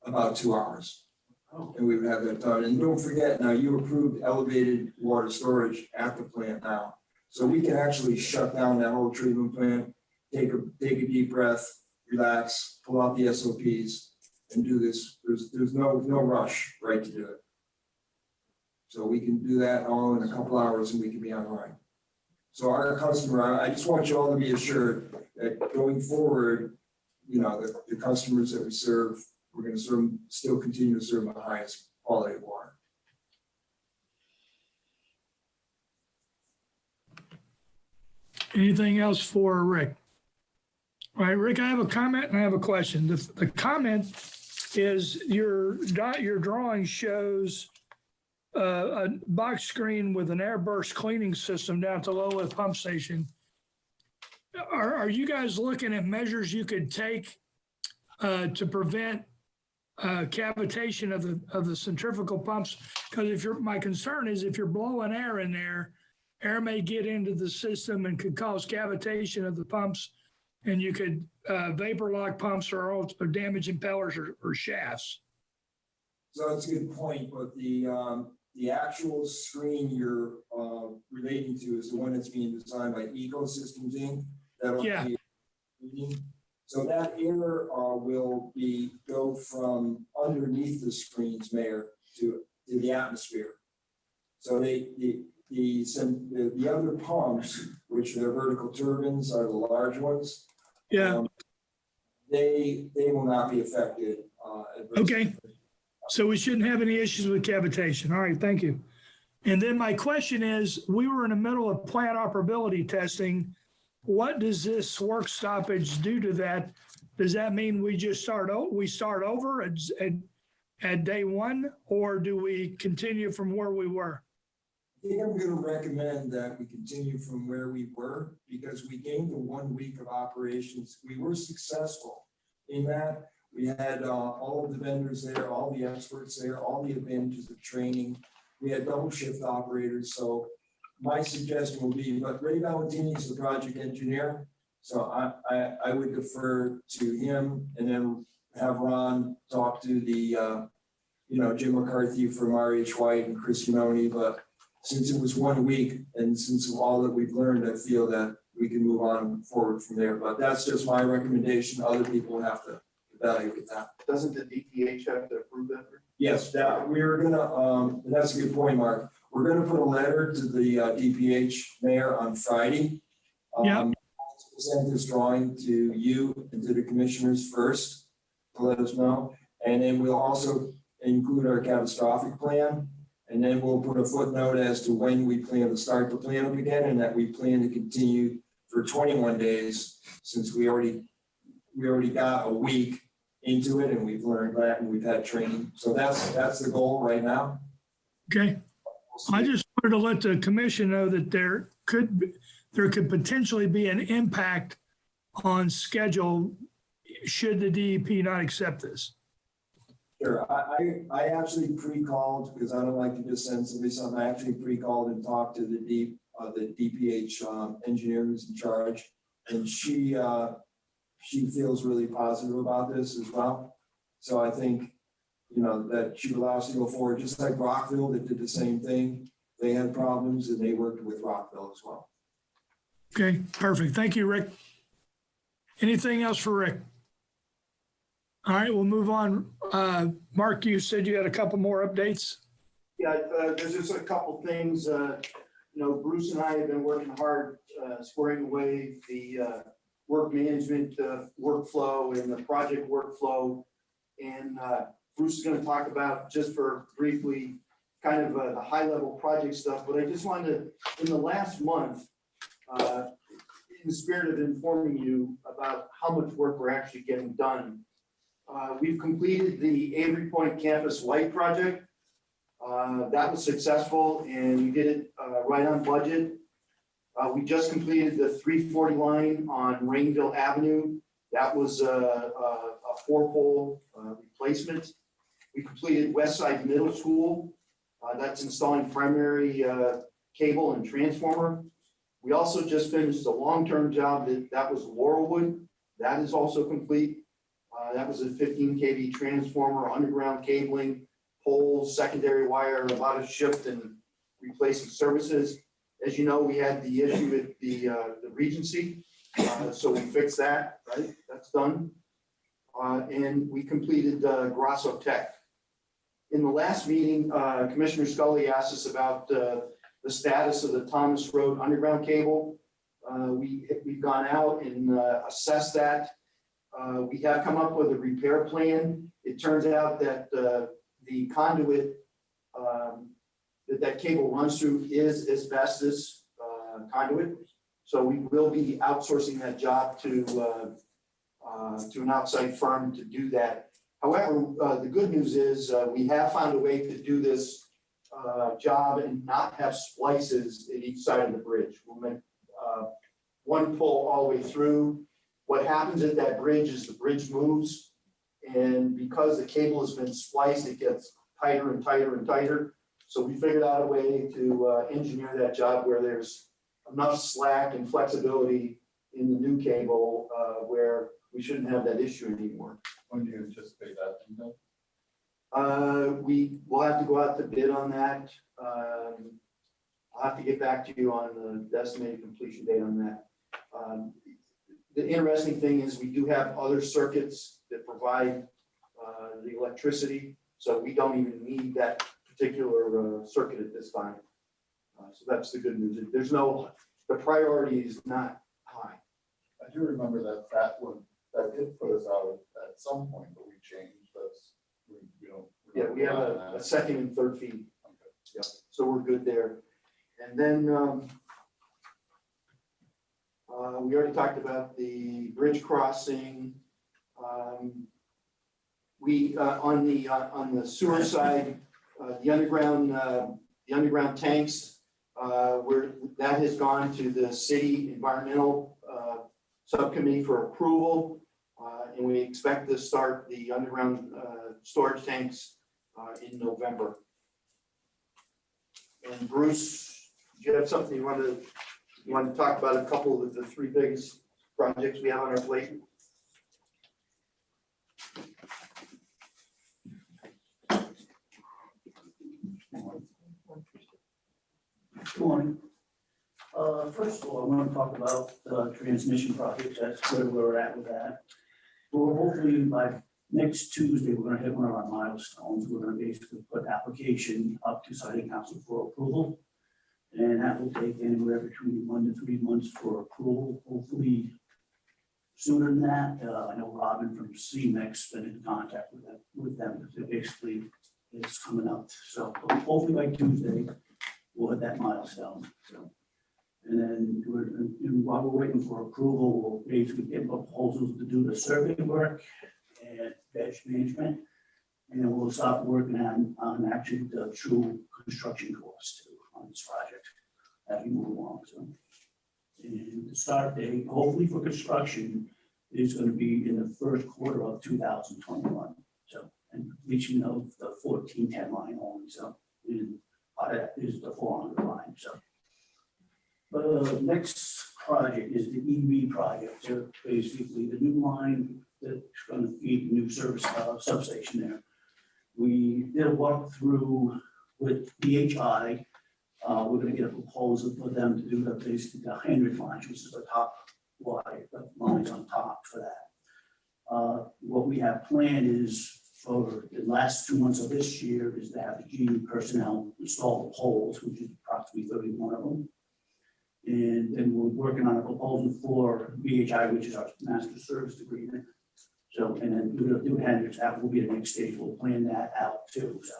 about 2 hours. Oh, And we would have that done. And don't forget, now you approved elevated water storage at the plant now. So we can actually shut down that whole treatment plant, take a deep breath, relax, pull out the SOPs and do this. There's no rush, right, to do it. So we can do that all in a couple hours and we can be online. So our customer, I just want you all to be assured that going forward, the customers that we serve, we're going to still continue to serve the highest quality of water. Anything else for Rick? All right, Rick, I have a comment and I have a question. The comment is your drawing shows a box screen with an airburst cleaning system down at the low lift pump station. Are you guys looking at measures you could take to prevent cavitation of the centrifugal pumps? Because my concern is if you're blowing air in there, air may get into the system and could cause cavitation of the pumps, and you could vapor lock pumps or damage impellers or shafts. So that's a good point, but the actual screen you're relating to is the one that's being designed by Ecosystems Inc. That'll Yeah. be reading. So that air will go from underneath the screens, Mayor, to the atmosphere. So the other pumps, which are vertical turbines, are the large ones. Yeah. They will not be affected. Okay. So we shouldn't have any issues with cavitation. All right, thank you. And then my question is, we were in the middle of plant operability testing. What does this work stoppage do to that? Does that mean we just start over at day one, or do we continue from where we were? I think I'm going to recommend that we continue from where we were because we gained the 1 week of operations. We were successful in that. We had all of the vendors there, all the experts there, all the advantages of training. We had double shift operators. So my suggestion will be, but Ray Valentini is the project engineer. So I would defer to him and then have Ron talk to the, Jim McCarthy from RH White and Chris Yanoni. But since it was 1 week and since all that we've learned, I feel that we can move on forward from there. But that's just my recommendation. Other people have to evaluate that. Doesn't the DPH have to approve that? Yes, that we're gonna, that's a good point, Mark. We're gonna put a letter to the DPH mayor on Friday. Yeah. Send this drawing to you and to the commissioners first to let us know. And then we'll also include our catastrophic plan. And then we'll put a footnote as to when we plan to start the plan up again and that we plan to continue for 21 days since we already got a week into it and we've learned that and we've had training. So that's the goal right now. Okay. I just wanted to let the commission know that there could potentially be an impact on schedule should the DEP not accept this. Sure. I actually pre-called because I don't like to just send somebody something. I actually pre-called and talked to the DPH engineer who's in charge, and she feels really positive about this as well. So I think, that she would allow us to go forward, just like Rockville that did the same thing. They had problems and they worked with Rockville as well. Okay, perfect. Thank you, Rick. Anything else for Rick? All right, we'll move on. Mark, you said you had a couple more updates. Yeah, there's just a couple things. Bruce and I have been working hard squaring away the work management workflow and the project workflow. And Bruce is going to talk about, just for briefly, kind of the high level project stuff. But I just wanted to, in the last month, in the spirit of informing you about how much work we're actually getting done, we've completed the Avery Point Campus Light project. That was successful and we did it right on budget. We just completed the 340 line on Rainville Avenue. That was a 4-pole replacement. We completed West Side Middle School. That's installing primary cable and transformer. We also just finished a long-term job that was Laurelwood. That is also complete. That was a 15 kV transformer, underground cabling, poles, secondary wire, a lot of shift and replacing services. As you know, we had the issue with the Regency, so we fixed that, right? That's done. And we completed Grasso Tech. In the last meeting, Commissioner Scully asked us about the status of the Thomas Road underground cable. We've gone out and assessed that. We have come up with a repair plan. It turns out that the conduit that cable runs through is asbestos conduit. So we will be outsourcing that job to an outside firm to do that. However, the good news is we have found a way to do this job and not have splices at each side of the bridge. We'll make one pull all the way through. What happens at that bridge is the bridge moves, and because the cable has been spliced, it gets tighter and tighter and tighter. So we figured out a way to engineer that job where there's enough slack and flexibility in the new cable where we shouldn't have that issue anymore. When do you anticipate that being done? We will have to go out to bid on that. I'll have to get back to you on the estimated completion date on that. The interesting thing is we do have other circuits that provide the electricity, so we don't even need that particular circuit at this time. So that's the good news. The priority is not high. I do remember that one, that did put us out at some point, but we changed this. We don't. Yeah, we have a second and third feed. Okay. Yeah, so we're good there. And then we already talked about the bridge crossing. We on the sewer side, the underground tanks, that has gone to the city environmental subcommittee for approval, and we expect to start the underground storage tanks in November. And Bruce, do you have something you want to talk about? A couple of the three biggest projects we have on our plate. Good morning. First of all, I want to talk about the transmission project. That's where we're at with that. Well, hopefully by next Tuesday, we're going to hit one of our milestones. We're going to basically put application up to Siting Council for approval. And that will take anywhere between 1 to 3 months for approval. Hopefully sooner than that. I know Robin from CMEX been in contact with them. Basically, it's coming up. So hopefully by Tuesday, we'll hit that milestone. So, and then while we're waiting for approval, we'll basically get proposals to do the survey work and veg management. And then we'll start working on actually the true construction costs too on this project as we move along. So, and the start date, hopefully for construction, is going to be in the first quarter of 2021. So, and reaching the 1410 line only. So, that is the 400 line. So, the next project is the EV project. So basically, the new line that's going to feed the new service substation there. We did a walkthrough with BHI. We're going to get a proposal for them to do basically the 100 lines, which is the top line, the lines on top for that. What we have planned is for the last 2 months of this year is to have the GE personnel install the poles, which is approximately 31 of them. And then we're working on a proposal for BHI, which is our master service agreement. So, and then do Hendricks, that will be the next stage. We'll plan that out too. So,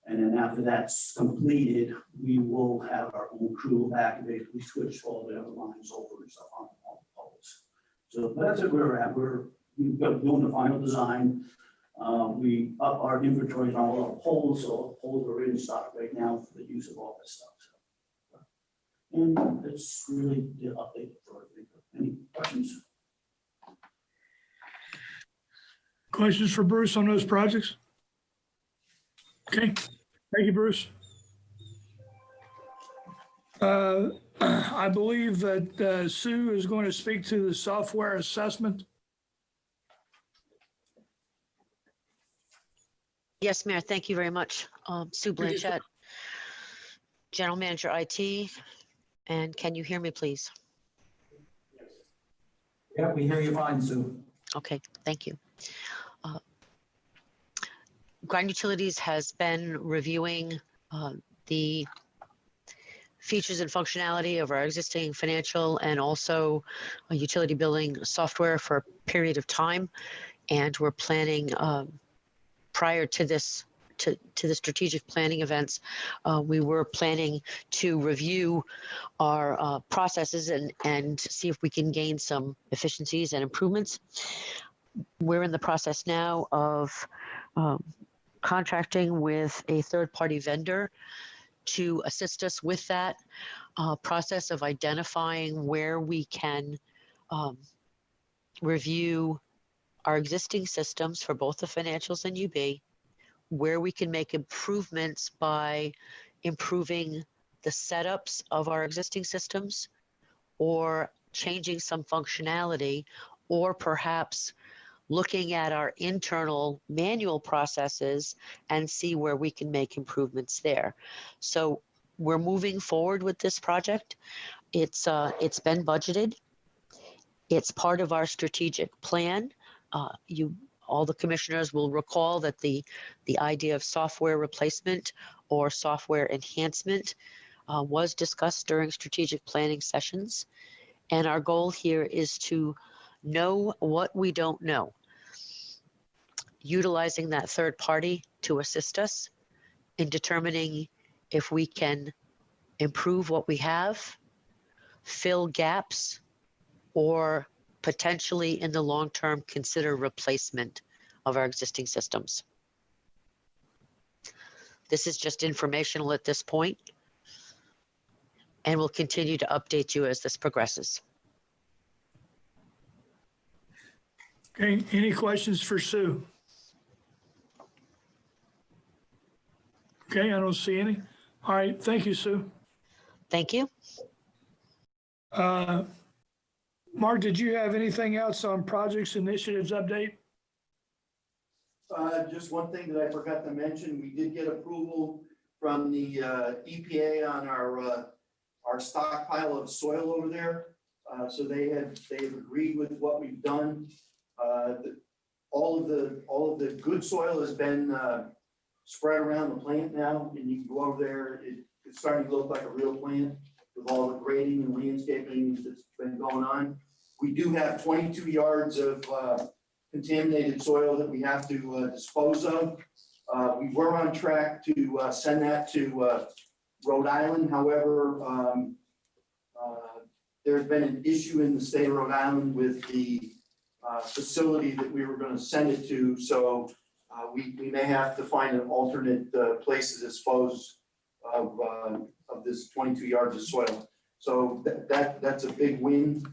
and then after that's completed, we will have our own crew back and basically switch all the other lines over and stuff on the poles. So that's where we're at. We've got doing the final design. We up our inventories on all the poles, so the poles are in stock right now for the use of all this stuff. So, And that's really the update for it. Any questions? Questions for Bruce on those projects? Okay, thank you, Bruce. I believe that Sue is going to speak to the software assessment. Yes, Mayor, thank you very much. Sue Thank you, Sue. Blanchett, General Manager IT. And can you hear me, please? Yeah, we hear you fine, Sue. Okay, thank you. Groton Utilities has been reviewing the features and functionality of our existing financial and also utility billing software for a period of time. And we're planning prior to this, to the strategic planning events, we were planning to review our processes and see if we can gain some efficiencies and improvements. We're in the process now of contracting with a third-party vendor to assist us with that process of identifying where we can review our existing systems for both the financials and UB, where we can make improvements by improving the setups of our existing systems or changing some functionality, or perhaps looking at our internal manual processes and see where we can make improvements there. So we're moving forward with this project. It's been budgeted. It's part of our strategic plan. All the commissioners will recall that the idea of software replacement or software enhancement was discussed during strategic planning sessions. And our goal here is to know what we don't know, utilizing that third party to assist us in determining if we can improve what we have, fill gaps, or potentially in the long term consider replacement of our existing systems. This is just informational at this point, and we'll continue to update you as this progresses. Okay, any questions for Sue? Okay, I don't see any. All right, thank you, Sue. Thank you. Mark, did you have anything else on projects, initiatives, update? Just one thing that I forgot to mention, we did get approval from the EPA on our stockpile of soil over there. So they've agreed with what we've done. All of the good soil has been spread around the plant now, and you can go over there. It's starting to look like a real plant with all the grading and landscaping that's been going on. We do have 22 yards of contaminated soil that we have to dispose of. We were on track to send that to Rhode Island. However, there's been an issue in the state of Rhode Island with the facility that we were going to send it to. So we may have to find an alternate place to dispose of this 22 yards of soil. So that's a big win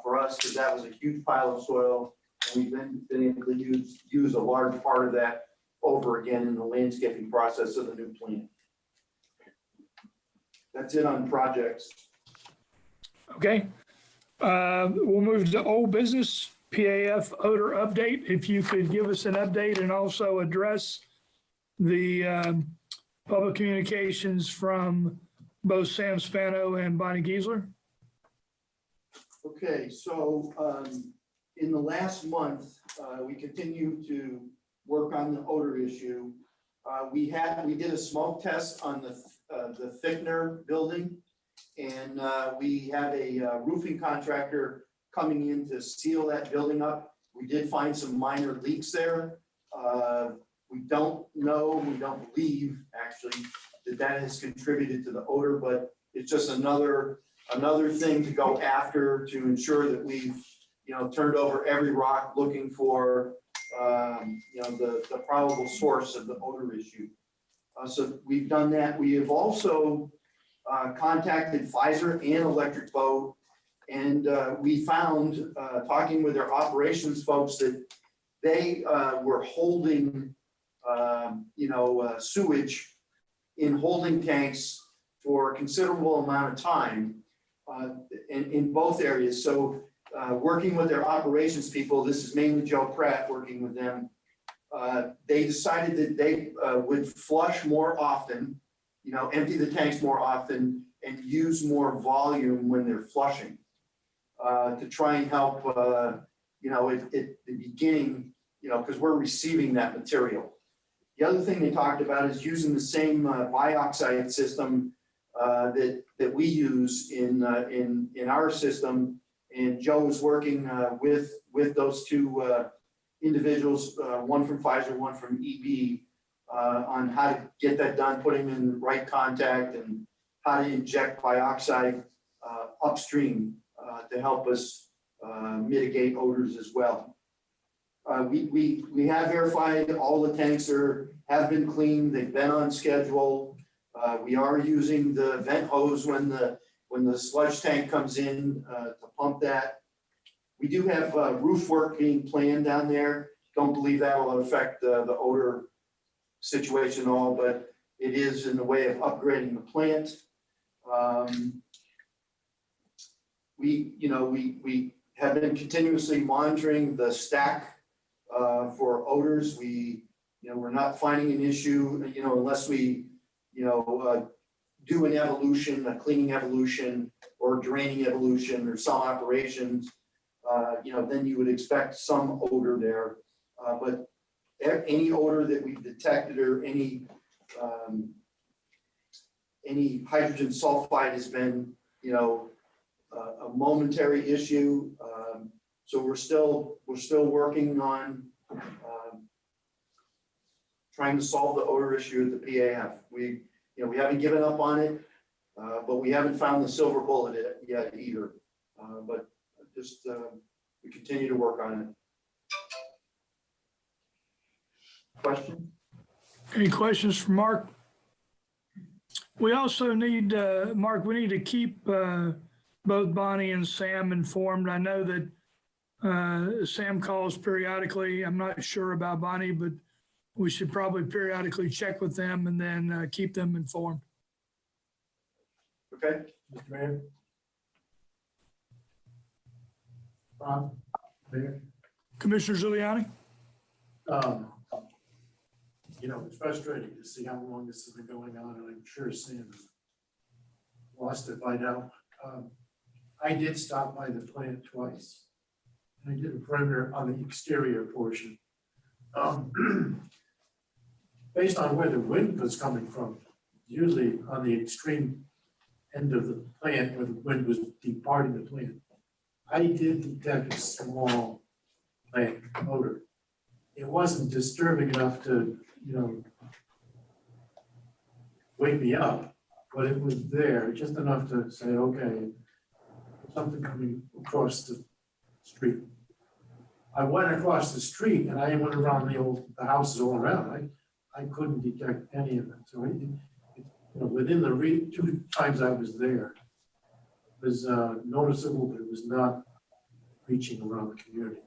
for us, because that was a huge pile of soil. And we've been able to use a large part of that over again in the landscaping process of the new plant. That's it on projects. Okay. We'll move to old business, PAF odor update. If you could give us an update and also address the public communications from both Sam Spano and Bonnie Giesler. Okay, so in the last month, we continue to work on the odor issue. We did a smoke test on the thickener building, and we had a roofing contractor coming in to seal that building up. We did find some minor leaks there. We don't believe actually that has contributed to the odor, but it's just another thing to go after to ensure that we've turned over every rock looking for the probable source of the odor issue. So we've done that. We have also contacted Pfizer and Electric Boat. And we found, talking with their operations folks, that they were holding, sewage in holding tanks for a considerable amount of time in both areas. So working with their operations people, this is mainly Joe Pratt working with them, they decided that they would flush more often, empty the tanks more often and use more volume when they're flushing to try and help, at the beginning, because we're receiving that material. The other thing they talked about is using the same bioxide system that we use in our system. And Joe was working with those two individuals, one from Pfizer, one from EB, on how to get that done, put him in the right contact, and how to inject bioxide upstream to help us mitigate odors as well. We have verified all the tanks have been cleaned. They've been on schedule. We are using the vent hose when the sludge tank comes in to pump that. We do have roof work being planned down there. Don't believe that will affect the odor situation at all, but it is in the way of upgrading the plant. We have been continuously monitoring the stack for odors. We're not finding an issue, unless we, do an evolution, a cleaning evolution or draining evolution or some operations, then you would expect some odor there. But any odor that we've detected or any hydrogen sulfide has been, a momentary issue. So we're still working on trying to solve the odor issue at the PAF. We haven't given up on it, but we haven't found the silver bullet yet either. But just we continue to work on it. Question? Any questions for Mark? We also need, Mark, we need to keep both Bonnie and Sam informed. I know that Sam calls periodically. I'm not sure about Bonnie, but we should probably periodically check with them and then keep them informed. Okay. Mr. Mayor? Bob? Mayor? Commissioner Giuliani? It's frustrating to see how long this has been going on, and I'm sure Sam lost it by now. I did stop by the plant twice. I did a perimeter on the exterior portion. Based on where the wind was coming from, usually on the extreme end of the plant where the wind was departing the plant, I did detect a small plant odor. It wasn't disturbing enough to, wake me up, but it was there, just enough to say, okay, something coming across the street. I went across the street and I went around the houses all around. I couldn't detect any of it. So within the 2 times I was there, it was noticeable, but it was not reaching around the community.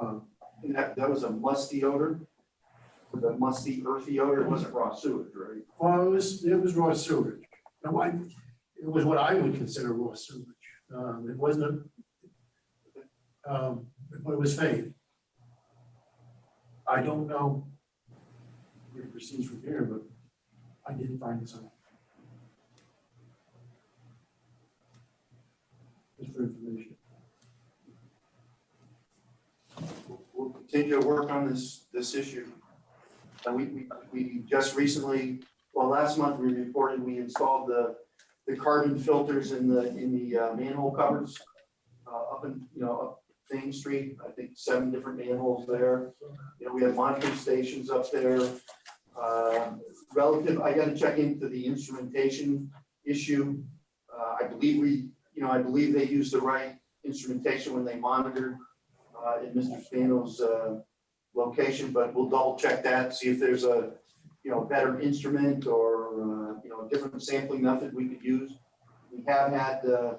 And that was a musty odor, with a musty, earthy odor. It wasn't raw sewage, right? Well, it was raw sewage. No, it was what I would consider raw sewage. It wasn't, but it was faint. I don't know where it proceeds from here, but I did find some. Just for information. We'll continue to work on this issue. We just recently, last month we reported we installed the carbon filters in the manhole covers up Main Street. I think 7 different manholes there. We have monitoring stations up there. I got to check into the instrumentation issue. I believe they used the right instrumentation when they monitored in Mr. Spano's location, but we'll double check that, see if there's a better instrument or, a different sampling method we could use. We have had, the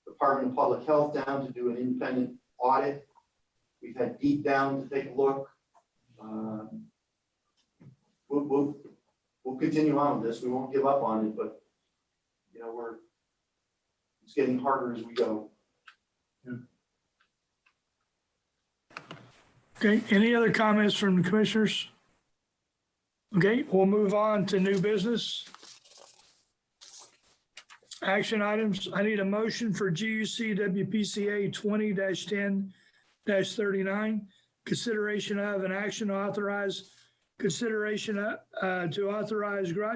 Department of Public Health down to do an independent audit. We've had Deep down to take a look. We'll continue on with this. We won't give up on it, but, it's getting harder as we go. Okay, any other comments from the commissioners? Okay, we'll move on to new business. Action items, I need a motion for GUC WPCA 20-10-39. Consideration of an action to authorize Groton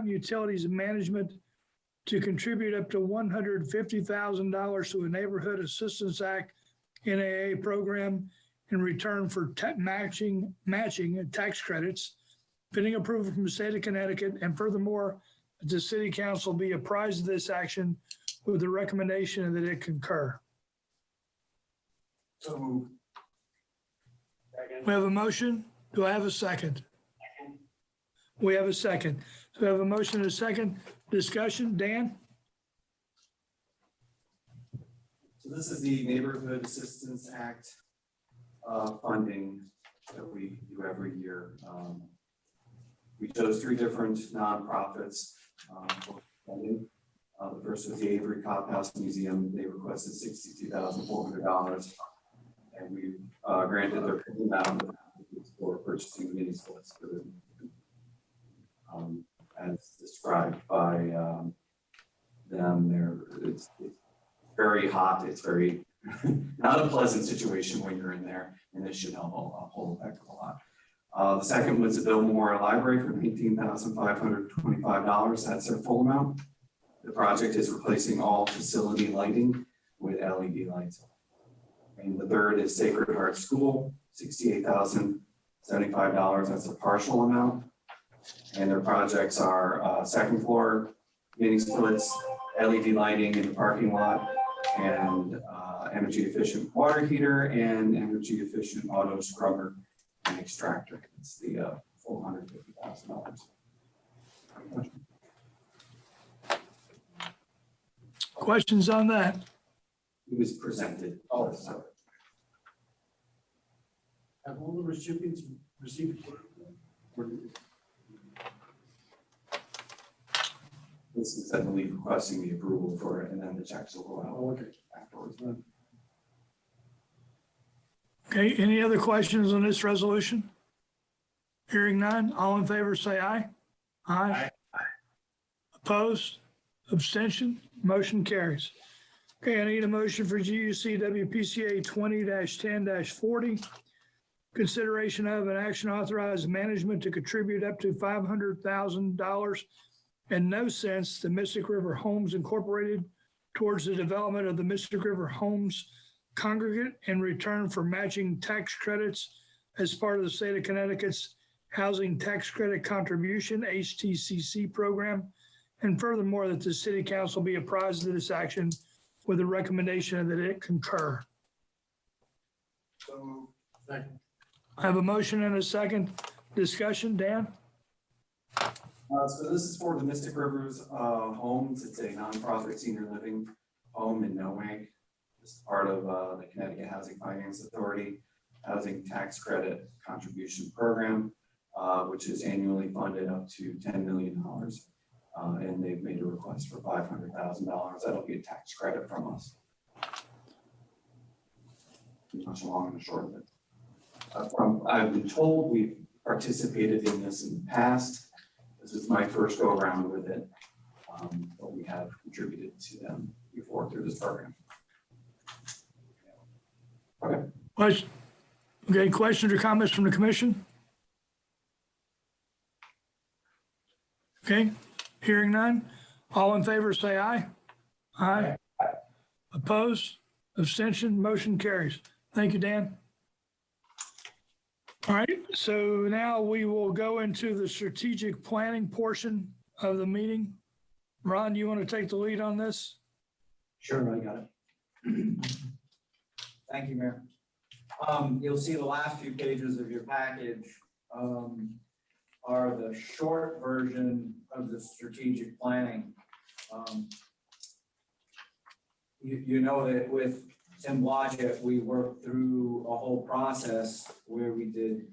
Utilities Management to contribute up to $150,000 to a Neighborhood Assistance Act NAA program in return for matching tax credits, pending approval from the state of Connecticut, and furthermore, the city council be apprised of this action with the recommendation that it concur. So moved. We have a motion. Do I have a second? We have a second. So we have a motion and a second. Discussion, Dan? So this is the Neighborhood Assistance Act funding that we do every year. We chose 3 different nonprofits for funding. The first was the Avery Cop House Museum. They requested $62,400, and we granted their amount for purchasing mini splits for them, as described by them. It's very hot. It's very not a pleasant situation when you're in there, and this should help a whole heck of a lot. The second was the Bill Moore Library for $19,525. That's their full amount. The project is replacing all facility lighting with LED lights. And the third is Sacred Heart School, $68,075. That's a partial amount. And their projects are second floor mini splits, LED lighting in the parking lot, and energy efficient water heater and energy efficient auto scrubber and extractor. It's the full $150,000. Questions on that? It was presented. Oh, So Have all the recipients received? this is, I believe, requesting the approval for it, and then the checks will go out Okay. afterwards. Okay, any other questions on this resolution? Hearing none, all in favor say aye. Aye. Opposed? Abstention? Motion carries. Okay, I need a motion for GUC WPCA 20-10-40. Consideration of an action authorize management to contribute up to $500,000 and no cents to Mystic River Homes Incorporated towards the development of the Mystic River Homes Congregate in return for matching tax credits as part of the state of Connecticut's Housing Tax Credit Contribution, HTCC program. And furthermore, that the city council be apprised of this action with the recommendation that it concur. So moved. Second. I have a motion and a second. Discussion, Dan? So this is for the Mystic Rivers Homes. It's a nonprofit senior living home in Nowag. This is part of the Connecticut Housing Finance Authority Housing Tax Credit Contribution Program, which is annually funded up to $10 million. And they've made a request for $500,000. That'll be a tax credit from us. Much long and short of it. I've been told we've participated in this in the past. This is my first go around with it, but we have contributed to them before through this program. Okay. Okay, questions or comments from the commission? Okay, hearing none. All in favor say aye. Aye. Opposed? Abstention? Motion carries. Thank you, Dan. All right, so now we will go into the strategic planning portion of the meeting. Ron, you want to take the lead on this? Sure, I got it. Thank you, Mayor. You'll see the last few pages of your package are the short version of the strategic planning. You know that with Tim Blodgett, we worked through a whole process where we did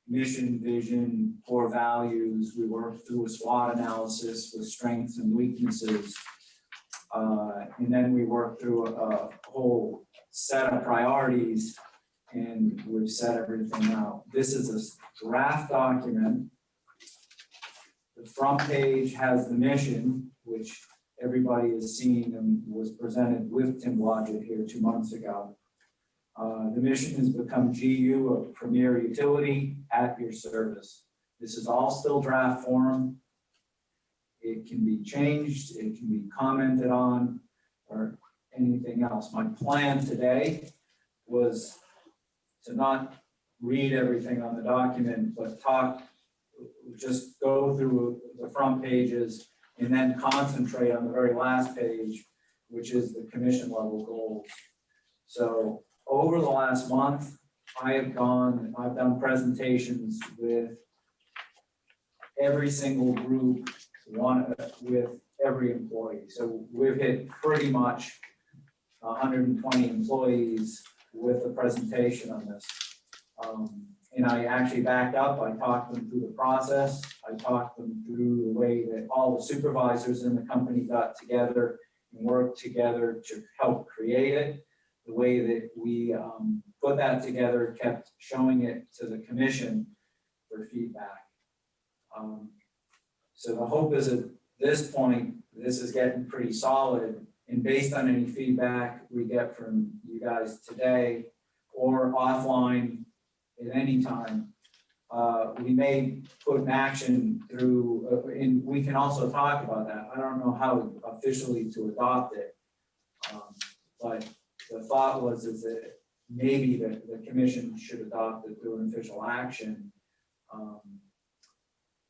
mission, vision, core values. We worked through a SWOT analysis with strengths and weaknesses. And then we worked through a whole set of priorities, and we've set everything out. This is a draft document. The front page has the mission, which everybody has seen and was presented with Tim Blodgett here 2 months ago. The mission has become GU, a premier utility at your service. This is all still draft form. It can be changed, it can be commented on, or anything else. My plan today was to not read everything on the document, but just go through the front pages and then concentrate on the very last page, which is the commission level goals. So over the last month, I've done presentations with every single group, with every employee. So we've hit pretty much 120 employees with a presentation on this. And I actually backed up, I talked them through the process. I talked them through the way that all the supervisors in the company got together and worked together to help create it. The way that we put that together, kept showing it to the commission for feedback. So the hope is at this point, this is getting pretty solid, and based on any feedback we get from you guys today or offline at any time, we may put an action through, and we can also talk about that. I don't know how officially to adopt it, but the thought was that maybe the commission should adopt it through an official action.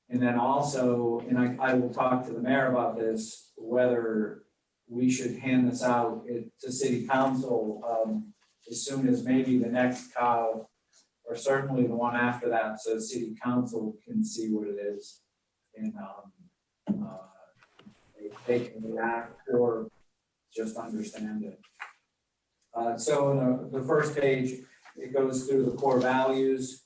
And then also, and I will talk to the mayor about this, whether we should hand this out to city council as soon as maybe the next COW, or certainly the one after that, so city council can see what it is. And they can react or just understand it. So in the first page, it goes through the core values,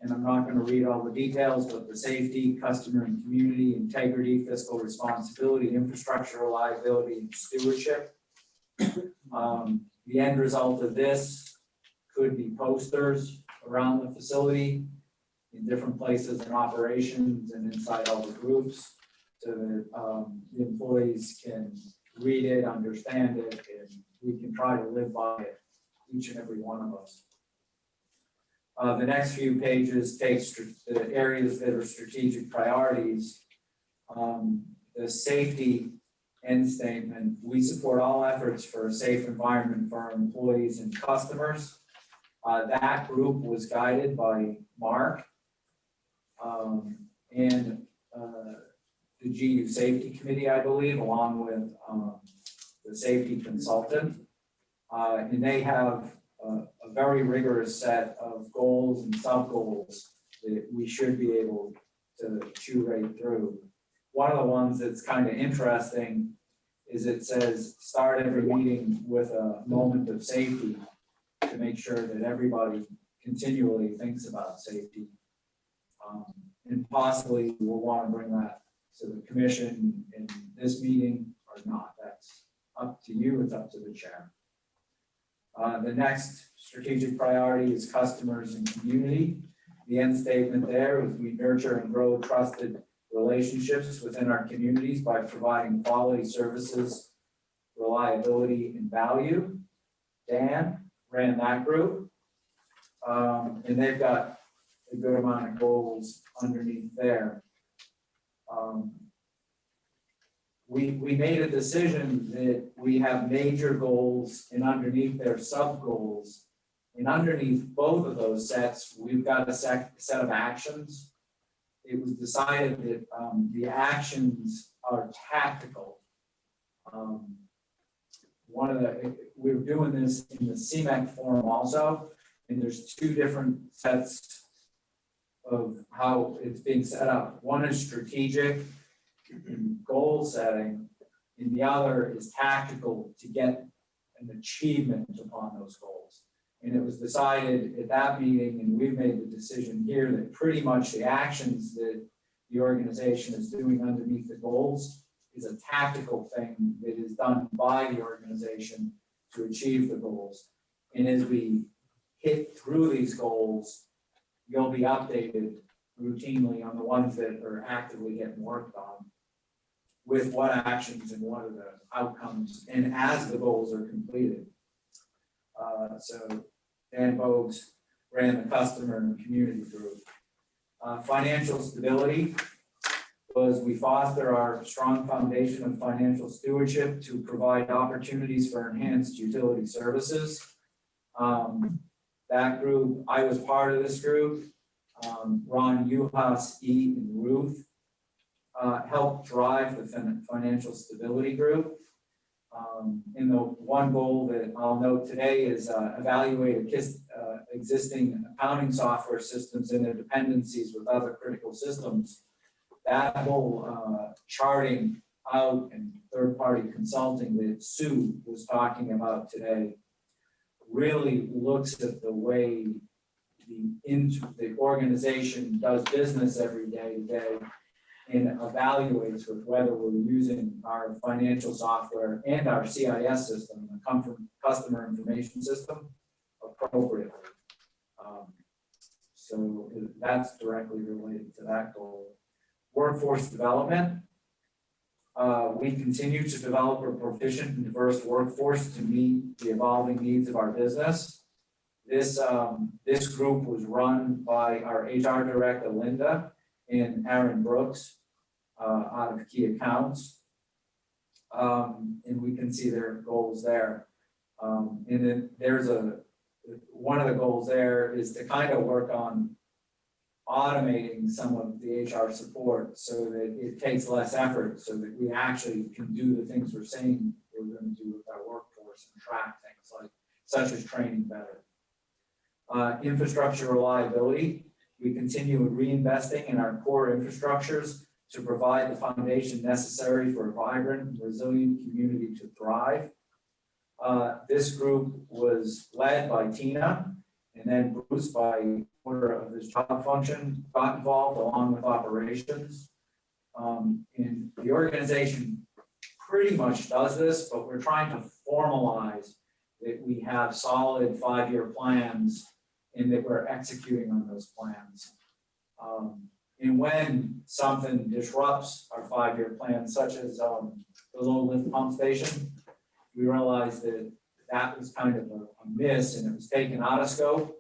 and I'm not going to read all the details, but the safety, customer and community, integrity, fiscal responsibility, infrastructure reliability, and stewardship. The end result of this could be posters around the facility in different places and operations and inside all the groups, so that the employees can read it, understand it, and we can try to live by it, each and every one of us. The next few pages takes the areas that are strategic priorities. The safety end statement, we support all efforts for a safe environment for our employees and customers. That group was guided by Mark and the GU Safety Committee, I believe, along with the safety consultant. And they have a very rigorous set of goals and sub-goals that we should be able to chew right through. One of the ones that's kind of interesting is it says, start every meeting with a moment of safety to make sure that everybody continually thinks about safety. And possibly we'll want to bring that to the commission in this meeting or not. That's up to you, it's up to the chair. The next strategic priority is customers and community. The end statement there is we nurture and grow trusted relationships within our communities by providing quality services, reliability, and value. Dan ran that group. And they've got a good amount of goals underneath there. We made a decision that we have major goals, and underneath their sub goals, and underneath both of those sets, we've got a set of actions. It was decided that the actions are tactical. We're doing this in the CMEC form also, and there's two different sets of how it's being set up. One is strategic and goal setting, and the other is tactical to get an achievement upon those goals. And it was decided at that meeting, and we've made the decision here, that pretty much the actions that the organization is doing underneath the goals is a tactical thing that is done by the organization to achieve the goals. And as we hit through these goals, you'll be updated routinely on the ones that are actively getting worked on, with what actions and what are the outcomes, and as the goals are completed. So Dan Bogues ran the customer and community group. Financial stability was we foster our strong foundation of financial stewardship to provide opportunities for enhanced utility services. That group, I was part of this group. Ron, Juhas, E, and Ruth helped drive the financial stability group. And the one goal that I'll note today is evaluate existing accounting software systems and their dependencies with other critical systems. That whole charting out and third-party consulting that Sue was talking about today really looks at the way the organization does business every day to day, and evaluates with whether we're using our financial software and our CIS system, the customer information system, appropriately. So that's directly related to that goal. Workforce development. We continue to develop a proficient and diverse workforce to meet the evolving needs of our business. This group was run by our HR director, Linda, and Aaron Brooks out of Key Accounts. And we can see their goals there. And then there's one of the goals there is to kind of work on automating some of the HR support so that it takes less effort, so that we actually can do the things we're saying we're going to do with our workforce and track things like such as training better. Infrastructure reliability. We continue reinvesting in our core infrastructures to provide the foundation necessary for a vibrant, resilient community to thrive. This group was led by Tina, and then Bruce, by order of his job function, got involved along with operations. And the organization pretty much does this, but we're trying to formalize that we have solid 5-year plans and that we're executing on those plans. And when something disrupts our 5-year plan, such as the low lift pump station, we realized that that was kind of a miss, and it was taken out of scope,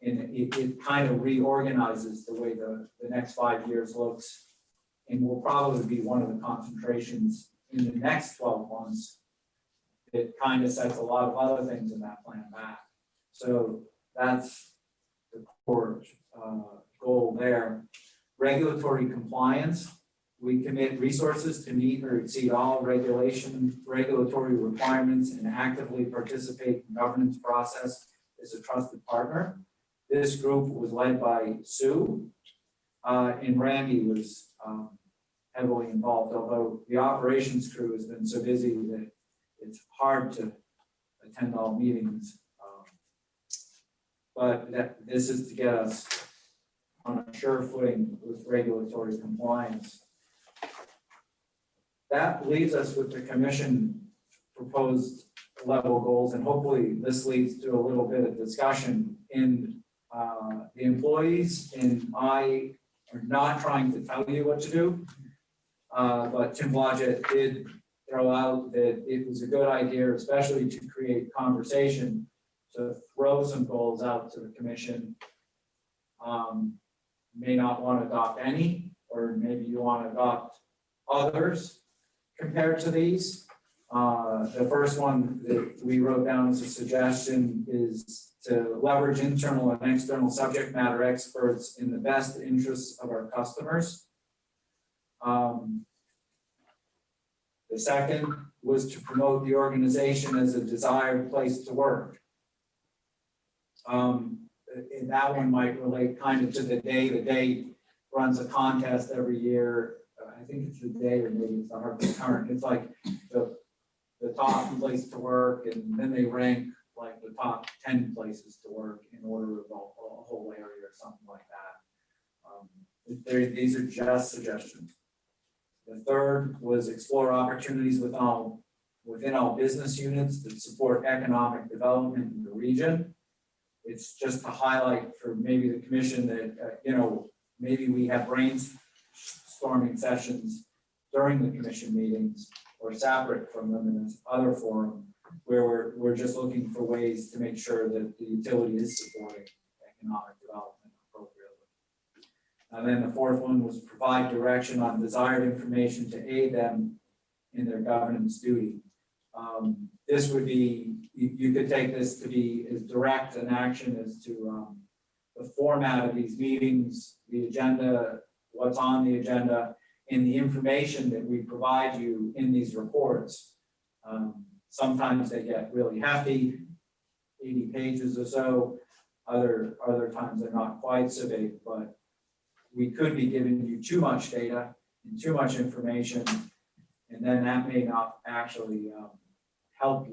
and it kind of reorganizes the way the next 5 years looks, and will probably be one of the concentrations in the next 12 months that kind of sets a lot of other things in that plan back. So that's the core goal there. Regulatory compliance. We commit resources to meet or exceed all regulatory requirements, and actively participate in governance process as a trusted partner. This group was led by Sue, and Randy was heavily involved, although the operations crew has been so busy that it's hard to attend all meetings. But this is to get us on a sure footing with regulatory compliance. That leaves us with the commission proposed level goals, and hopefully this leads to a little bit of discussion. In the employees and I are not trying to tell you what to do, but Tim Blodgett did throw out that it was a good idea, especially to create conversation, to throw some goals out to the commission. May not want to adopt any, or maybe you want to adopt others compared to these. The first one that we wrote down as a suggestion is to leverage internal and external subject matter experts in the best interests of our customers. The second was to promote the organization as a desired place to work. and that one might relate kind of to the day. The day runs a contest every year. I think it's the day, or maybe it's the Hartford Current. It's like the top place to work, and then they rank like the top 10 places to work in order of a whole area or something like that. These are just suggestions. The third was explore opportunities within all business units that support economic development in the region. It's just to highlight for maybe the commission that, maybe we have brainstorming sessions during the commission meetings or separate from them in other forum where we're just looking for ways to make sure that the utility is supporting economic development appropriately. And then the fourth one was provide direction on desired information to aid them in their governance duty. This would be, you could take this to be as direct an action as to the format of these meetings, the agenda, what's on the agenda, and the information that we provide you in these reports. Sometimes they get really hefty, 80 pages or so. Other times they're not quite so big, but we could be giving you too much data and too much information, and then that may not actually help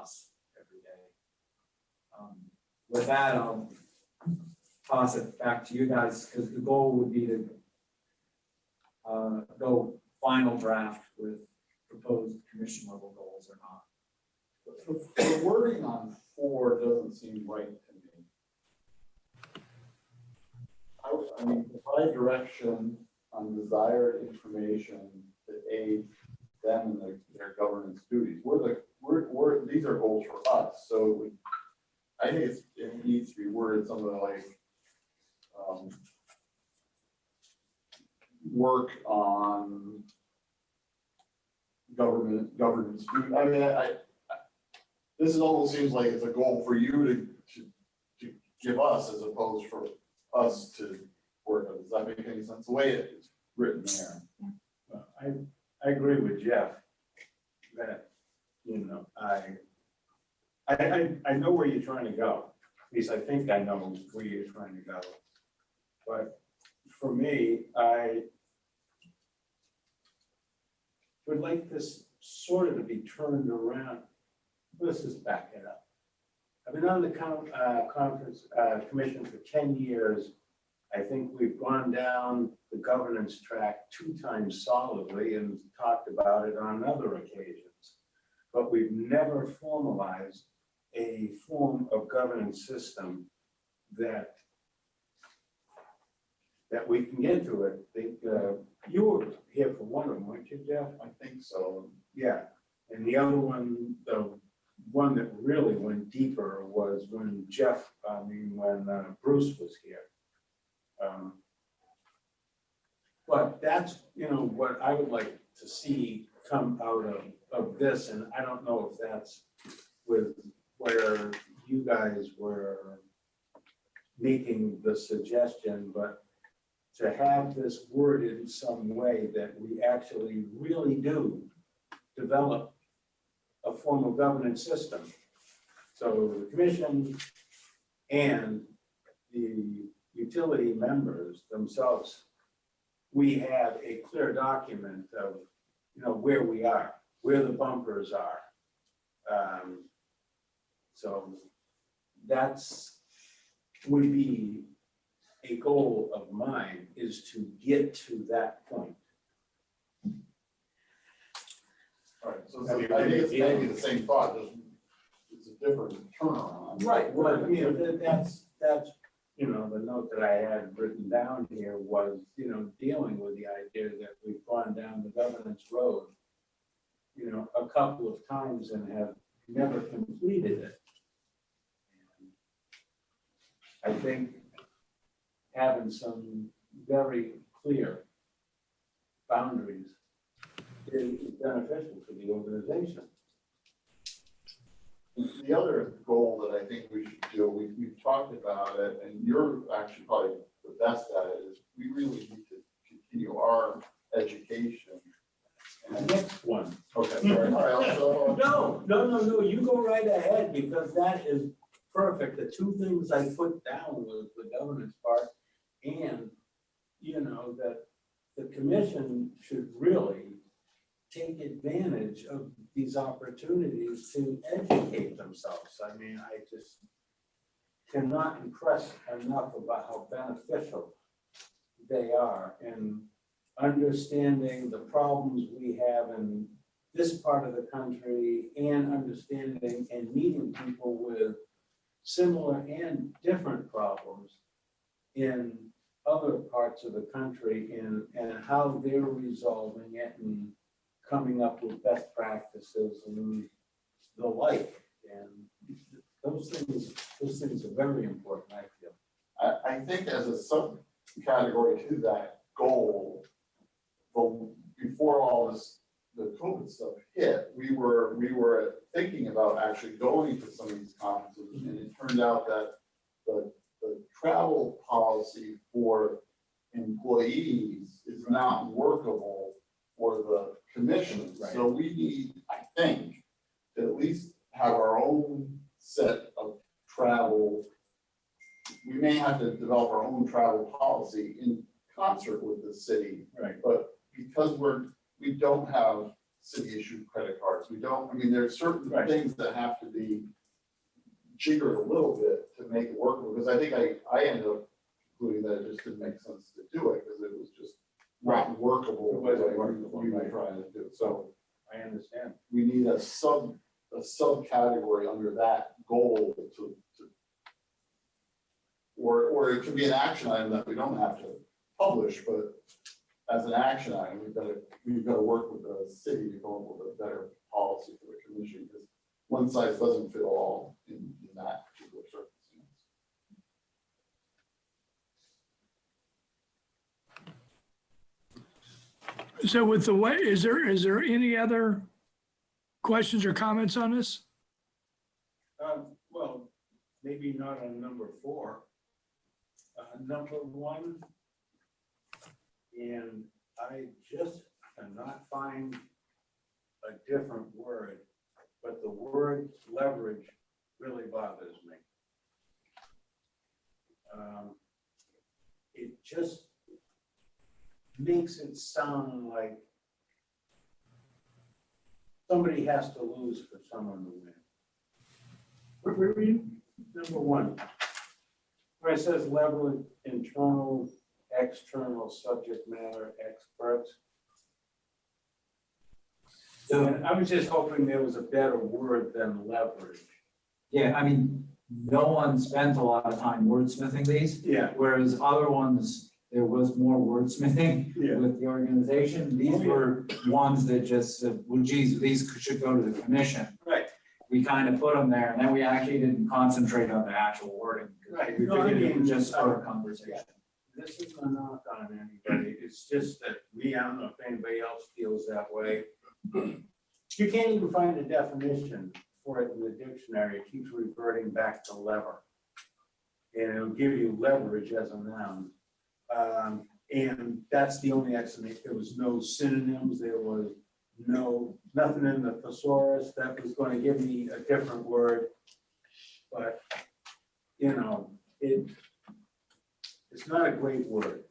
us every day. With that, I'll toss it back to you guys, because the goal would be to go final draft with proposed commission level goals or not. The wording on 4 doesn't seem right to me. I mean, provide direction on desired information to aid them in their governance duties. These are goals for us, so I think it needs to be worded something like work on governance. I mean, this almost seems like it's a goal for you to give us as opposed for us to work on. Does that make any sense? The way it's written there. I agree with Jeff that, I know where you're trying to go. At least I think I know where you're trying to go. But for me, I would like this sort of to be turned around. Let's just back it up. I've been on the commission for 10 years. I think we've gone down the governance track 2 times solidly and talked about it on other occasions. But we've never formalized a form of governance system that we can get to it. I think you were here for one of them, weren't you, Jeff? I think so. Yeah. And the other one, the one that really went deeper was when when Bruce was here. But that's, what I would like to see come out of this, and I don't know if that's with where you guys were making the suggestion, but to have this worded in some way that we actually really do develop a form of governance system. So the commission and the utility members themselves, we have a clear document of, where we are, where the bumpers are. So would be a goal of mine, is to get to that point. All right, so I think it's maybe the same thought, just it's a different turnaround. Right, well, that's the note that I had written down here was, dealing with the idea that we've gone down the governance road, a couple of times and have never completed it. And I think having some very clear boundaries is beneficial for the organization. The other goal that I think we should do, we've talked about it, and you're actually probably the best at it, is we really need to continue our education. The next one. Okay, sorry. All right, No, you go right ahead, because that is perfect. The two things I put down was the governance part and, you know, that the commission should really take advantage of these opportunities to educate themselves. I mean, I just cannot impress enough about how beneficial they are in understanding the problems we have in this part of the country and understanding and meeting people with similar and different problems in other parts of the country and how they're resolving it and coming up with best practices and the like. And those things are very important, I feel. I think as a subcategory to that goal, before all this, the COVID stuff hit, we were thinking about actually going to some of these conferences, and it turned out that the travel policy for employees is not workable for the commission. Right. So we need, I think, to at least have our own set of travel. We may have to develop our own travel policy in concert with the city. Right. But because we don't have city issued credit cards, we don't, I mean, there's certain Right. things that have to be jiggered a little bit to make it work, because I think I ended up concluding that it just didn't make sense to do it, because it was just not workable. It wasn't the way workable, we were right. trying to do. So I understand. we need a subcategory under that goal to or it could be an action item that we don't have to publish, but as an action item, we've got to work with the city to come up with a better policy for the commission, because one size doesn't fit all in that particular circumstance. So with the way, is there any other questions or comments on this? Well, maybe not on number 4. Number 1, and I just cannot find a different word, but the word leverage really bothers me. It just makes it sound like somebody has to lose for someone to win. Where are you? Number 1. Where it says leverage internal, external subject matter experts. And I was just hoping there was a better word than leverage. Yeah, I mean, no one spent a lot of time wordsmithing these, Yeah. whereas other ones, there was more wordsmithing Yeah. with the organization. These were ones that just said, well, geez, these should go to the commission. Right. We kind of put them there, and then we actually didn't concentrate on the actual wording. Right. We No, I figured it would mean, just start a conversation. This is a knock on anybody. It's just that me, I don't know if anybody else feels that way. You can't even find a definition for it in the dictionary. It keeps reverting back to lever. And it'll give you leverage as a noun. And that's the only explanation. There was no synonyms. There was nothing in the thesaurus that was going to give me a different word. But, you know, it's not a great word.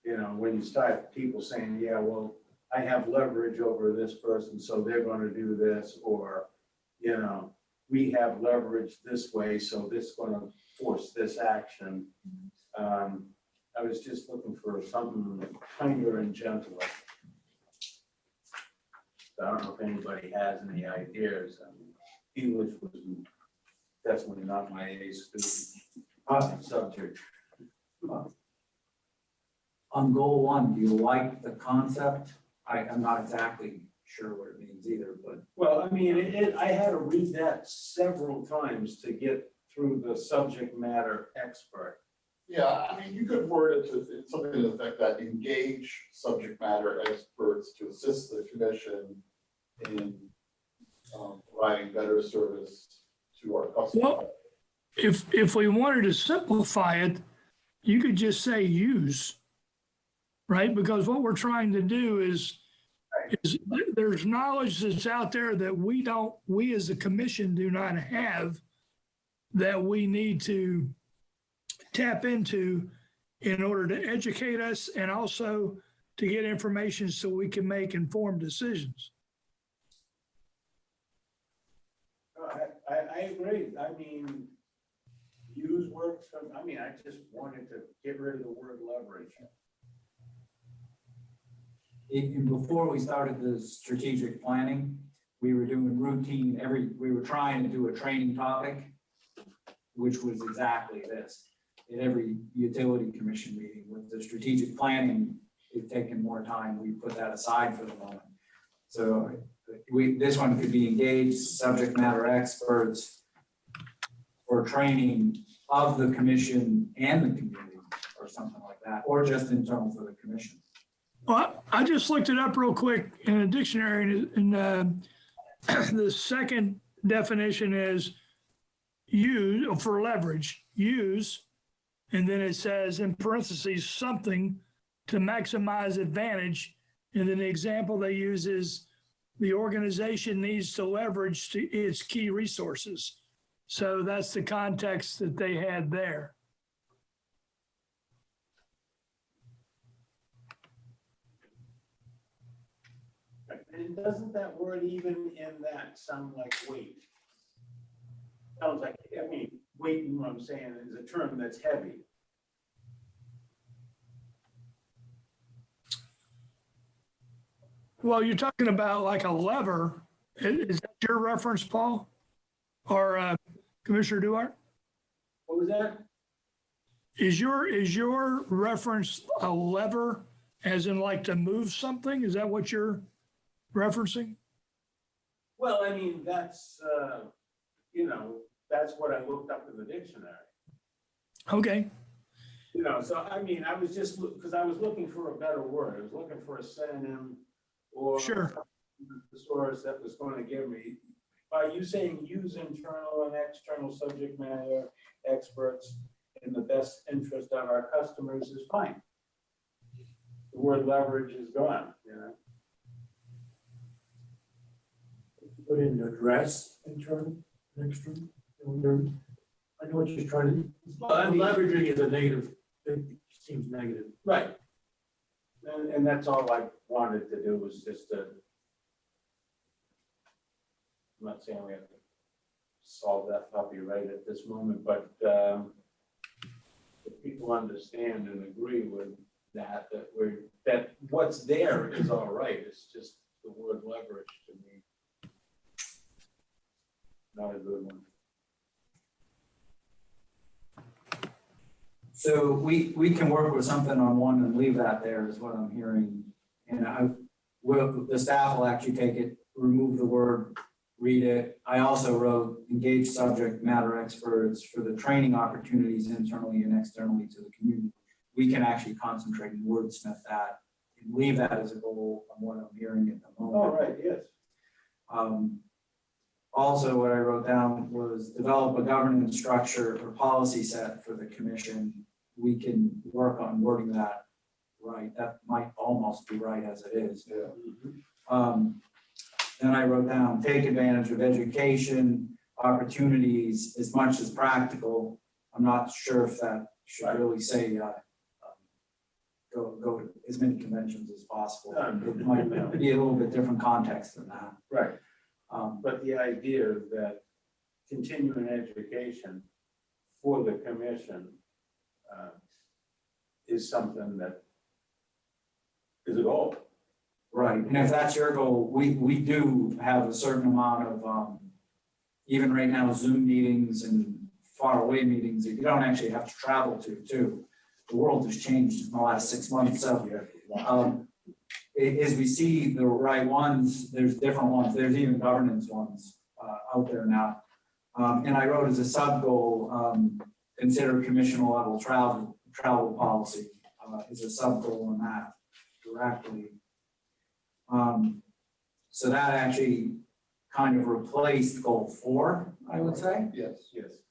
You know, when you start people saying, yeah, well, I have leverage over this person, so they're going to do this, or, you know, we have leverage this way, so this is going to force this action. I was just looking for something kinder and gentler. I don't know if anybody has any ideas. I mean, English was definitely not my A student subject. On goal 1, do you like the concept? I'm not exactly sure what it means either, but. Well, I mean, I had to read that several times to get through the subject matter expert. Yeah, I mean, you could word it to something to the effect that engage subject matter experts to assist the commission in providing better service to our customers. Well, if we wanted to simplify it, you could just say use, right? Because what we're trying to do is there's knowledge that's out there that we as a commission do not have. that we need to tap into in order to educate us and also to get information so we can make informed decisions. I agree. I mean, use words, I mean, I just wanted to get rid of the word leverage. Before we started the strategic planning, we were doing routine we were trying to do a training topic, which was exactly this. In every utility commission meeting with the strategic planning, it's taken more time. We put that aside for the moment. So this one could be engaged subject matter experts for training of the commission and the community or something like that, or just internal for the commission. Well, I just looked it up real quick in a dictionary, and the second definition is use, for leverage, use, and then it says in parentheses, something to maximize advantage. And then the example they use is the organization needs to leverage its key resources. So that's the context that they had there. And doesn't that word even in that sound like weight? Sounds like, I mean, weight, you know what I'm saying, is a term that's heavy. Well, you're talking about like a lever. Is that your reference, Paul? Or Commissioner Duarte? What was that? Is your reference a lever as in like to move something? Is that what you're referencing? Well, I mean, that's, you know, that's what I looked up in the dictionary. Okay. You know, so I mean, I was just, because I was looking for a better word. I was looking for a synonym or Sure. the source that was going to give me. By you saying use internal and external subject matter experts in the best interest of our customers is fine. The word leverage is gone, you know. Put in address, internal, external. I know what you're trying to, Well, I mean, leveraging is a negative, it seems negative. right. And that's all I wanted to do was just to, I'm not saying we have to solve that copyright at this moment, but if people understand and agree with that, that what's there is all right. It's just the word leverage to me. Not a good one. So we can work with something on one and leave that there is what I'm hearing. And the staff will actually take it, remove the word, read it. I also wrote engage subject matter experts for the training opportunities internally and externally to the community. We can actually concentrate and wordsmith that and leave that as a goal on what I'm hearing at the moment. All right, yes. Also, what I wrote down was develop a governance structure or policy set for the commission. We can work on wording that right. That might almost be right as it is. Yeah. Then I wrote down take advantage of education opportunities as much as practical. I'm not sure if that should really say go to as many conventions as possible. It might be a little bit different context than that. Right. But the idea that continuing education for the commission is something that is a goal. Right, and if that's your goal, we do have a certain amount of, even right now, Zoom meetings and faraway meetings that you don't actually have to travel to, too. The world has changed in the last 6 months, so as we see the right ones, there's different ones. There's even governance ones out there now. And I wrote as a sub goal, consider commission level travel policy is a sub goal in that directly. So that actually kind of replaced goal 4, I would say. Yes. Yes.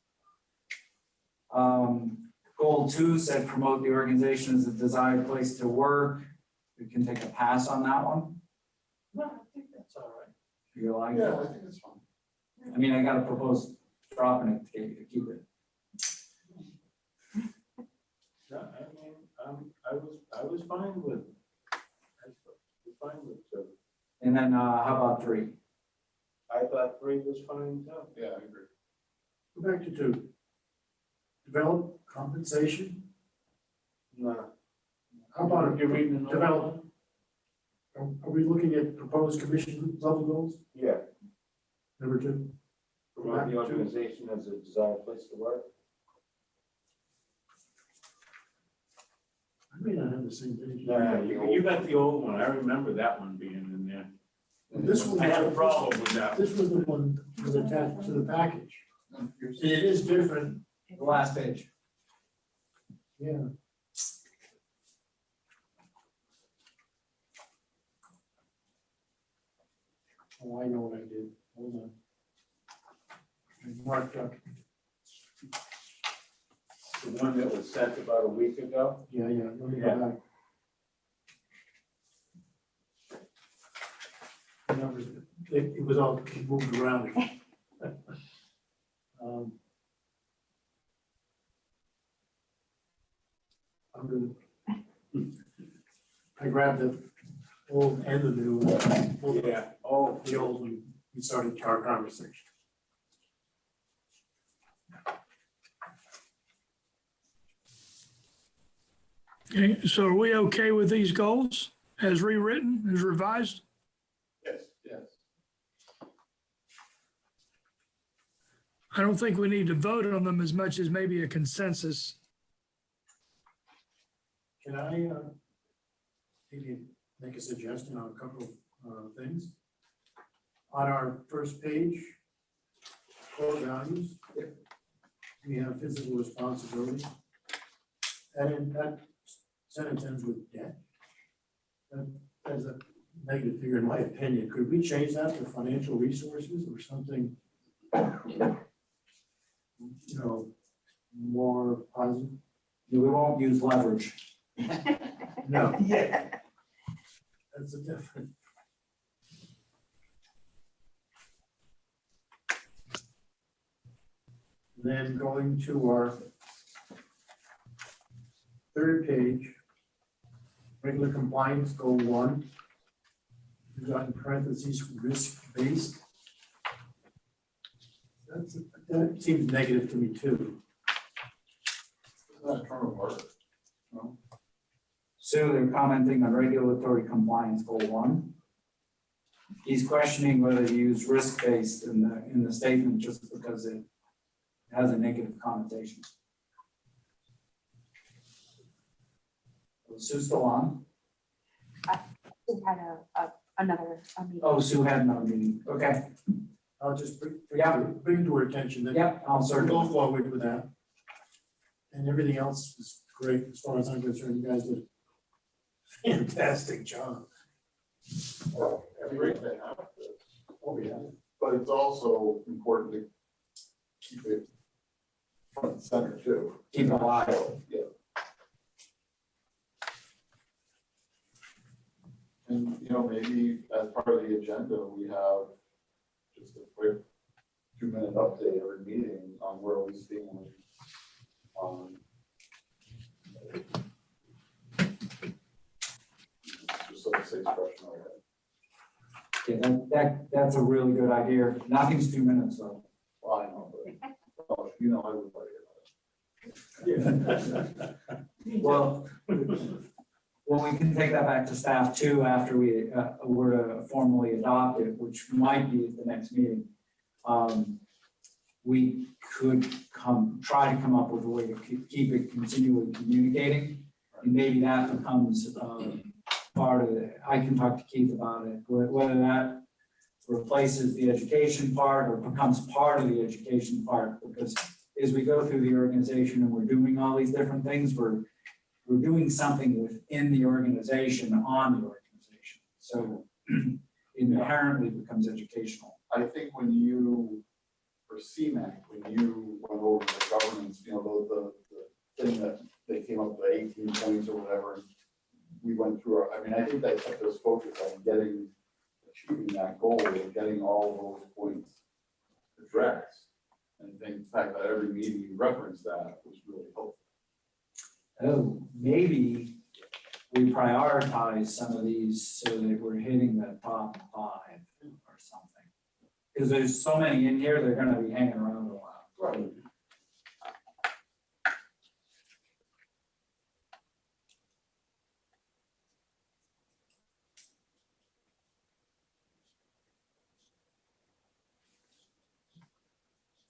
Goal 2 said promote the organization as a desired place to work. We can take a pass on that one. No, I think that's all right. You like Yeah, it? I think it's fine. I mean, I got to propose dropping it to get you to keep it. No, I mean, I was fine with, two. And then, how about 3? I thought 3 was fine too. Yeah, I agree. Go back to 2. Develop compensation. No. How about You're reading the develop? Are we looking at proposed commission level goals? Yeah, Number 2. promote the organization as a desired place to work. I may not have the same page. Yeah, you got the old one. I remember that one being in there. This one. I had a problem with that. This was the one that was attached to the package. It is different, The last page. yeah. Oh, I know what I did. Hold on. I marked up. The one that was sent about a week ago. Yeah, let me Yeah. go back. The numbers, it was all moved around. I'm gonna. I grabbed the old and the new. Yeah. Oh, The old one, we started our conversation. Okay, so are we okay with these goals as rewritten, as revised? Yes, yes. I don't think we need to vote on them as much as maybe a consensus. Can I, maybe make a suggestion on a couple of things? On our first page, core values, we have physical responsibility. That sentence ends with debt. That's a negative figure in my opinion. Could we change that to financial resources or something, more positive? We won't use leverage. No. Yeah. That's a different. Then going to our third page, regular compliance, goal 1. We've got in parentheses, risk-based. That seems negative to me too. Isn't that a term of art? No? So they're commenting on regulatory compliance goal 1. He's questioning whether to use risk-based in the statement just because it has a negative connotation. Is Sue still on? We had another meeting. Oh, Sue had another meeting. Okay. I'll just bring Yeah. it to her attention that Yep, I'll we'll circle. go forward with that. And everything else is great as far as I'm concerned. You guys did a fantastic job. Great to have this. Oh, yeah. But it's also important to keep it front and center too. Keep it alive. Yeah. And, maybe as part of the agenda, we have just a quick 2-minute update every meeting on where we stand on just so it stays fresh in our head. Okay, that's a really good idea. Nothing's 2 minutes though. Well, I know, but, I would like it. Well, we can take that back to staff too after we were to formally adopt it, which might be at the next meeting. We could try to come up with a way to keep it continually communicating. And maybe that becomes part of it. I can talk to Keith about it, whether that replaces the education part or becomes part of the education part, because as we go through the organization and we're doing all these different things, we're doing something within the organization on the organization. So it inherently becomes educational. I think when you, for CMAC, when you went over the governance, the thing that they came up with 18 points or whatever, we went through, I think that kept us focused on achieving that goal and getting all those points addressed. And I think the fact that every meeting you referenced that was really helpful. Oh, maybe we prioritize some of these so that we're hitting the top 5 or something. Because there's so many in here, they're gonna be hanging around a while. Right.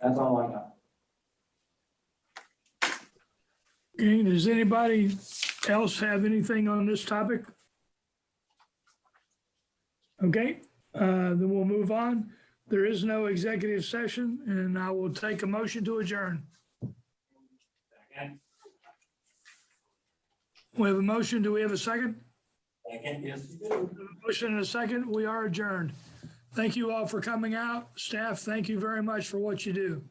That's all I got. Okay, does anybody else have anything on this topic? Okay, then we'll move on. There is no executive session, and I will take a motion to adjourn. Second, We have a motion. Do we have a second? second, yes, you do. Motion and a second. We are adjourned. Thank you all for coming out. Staff, thank you very much for what you do.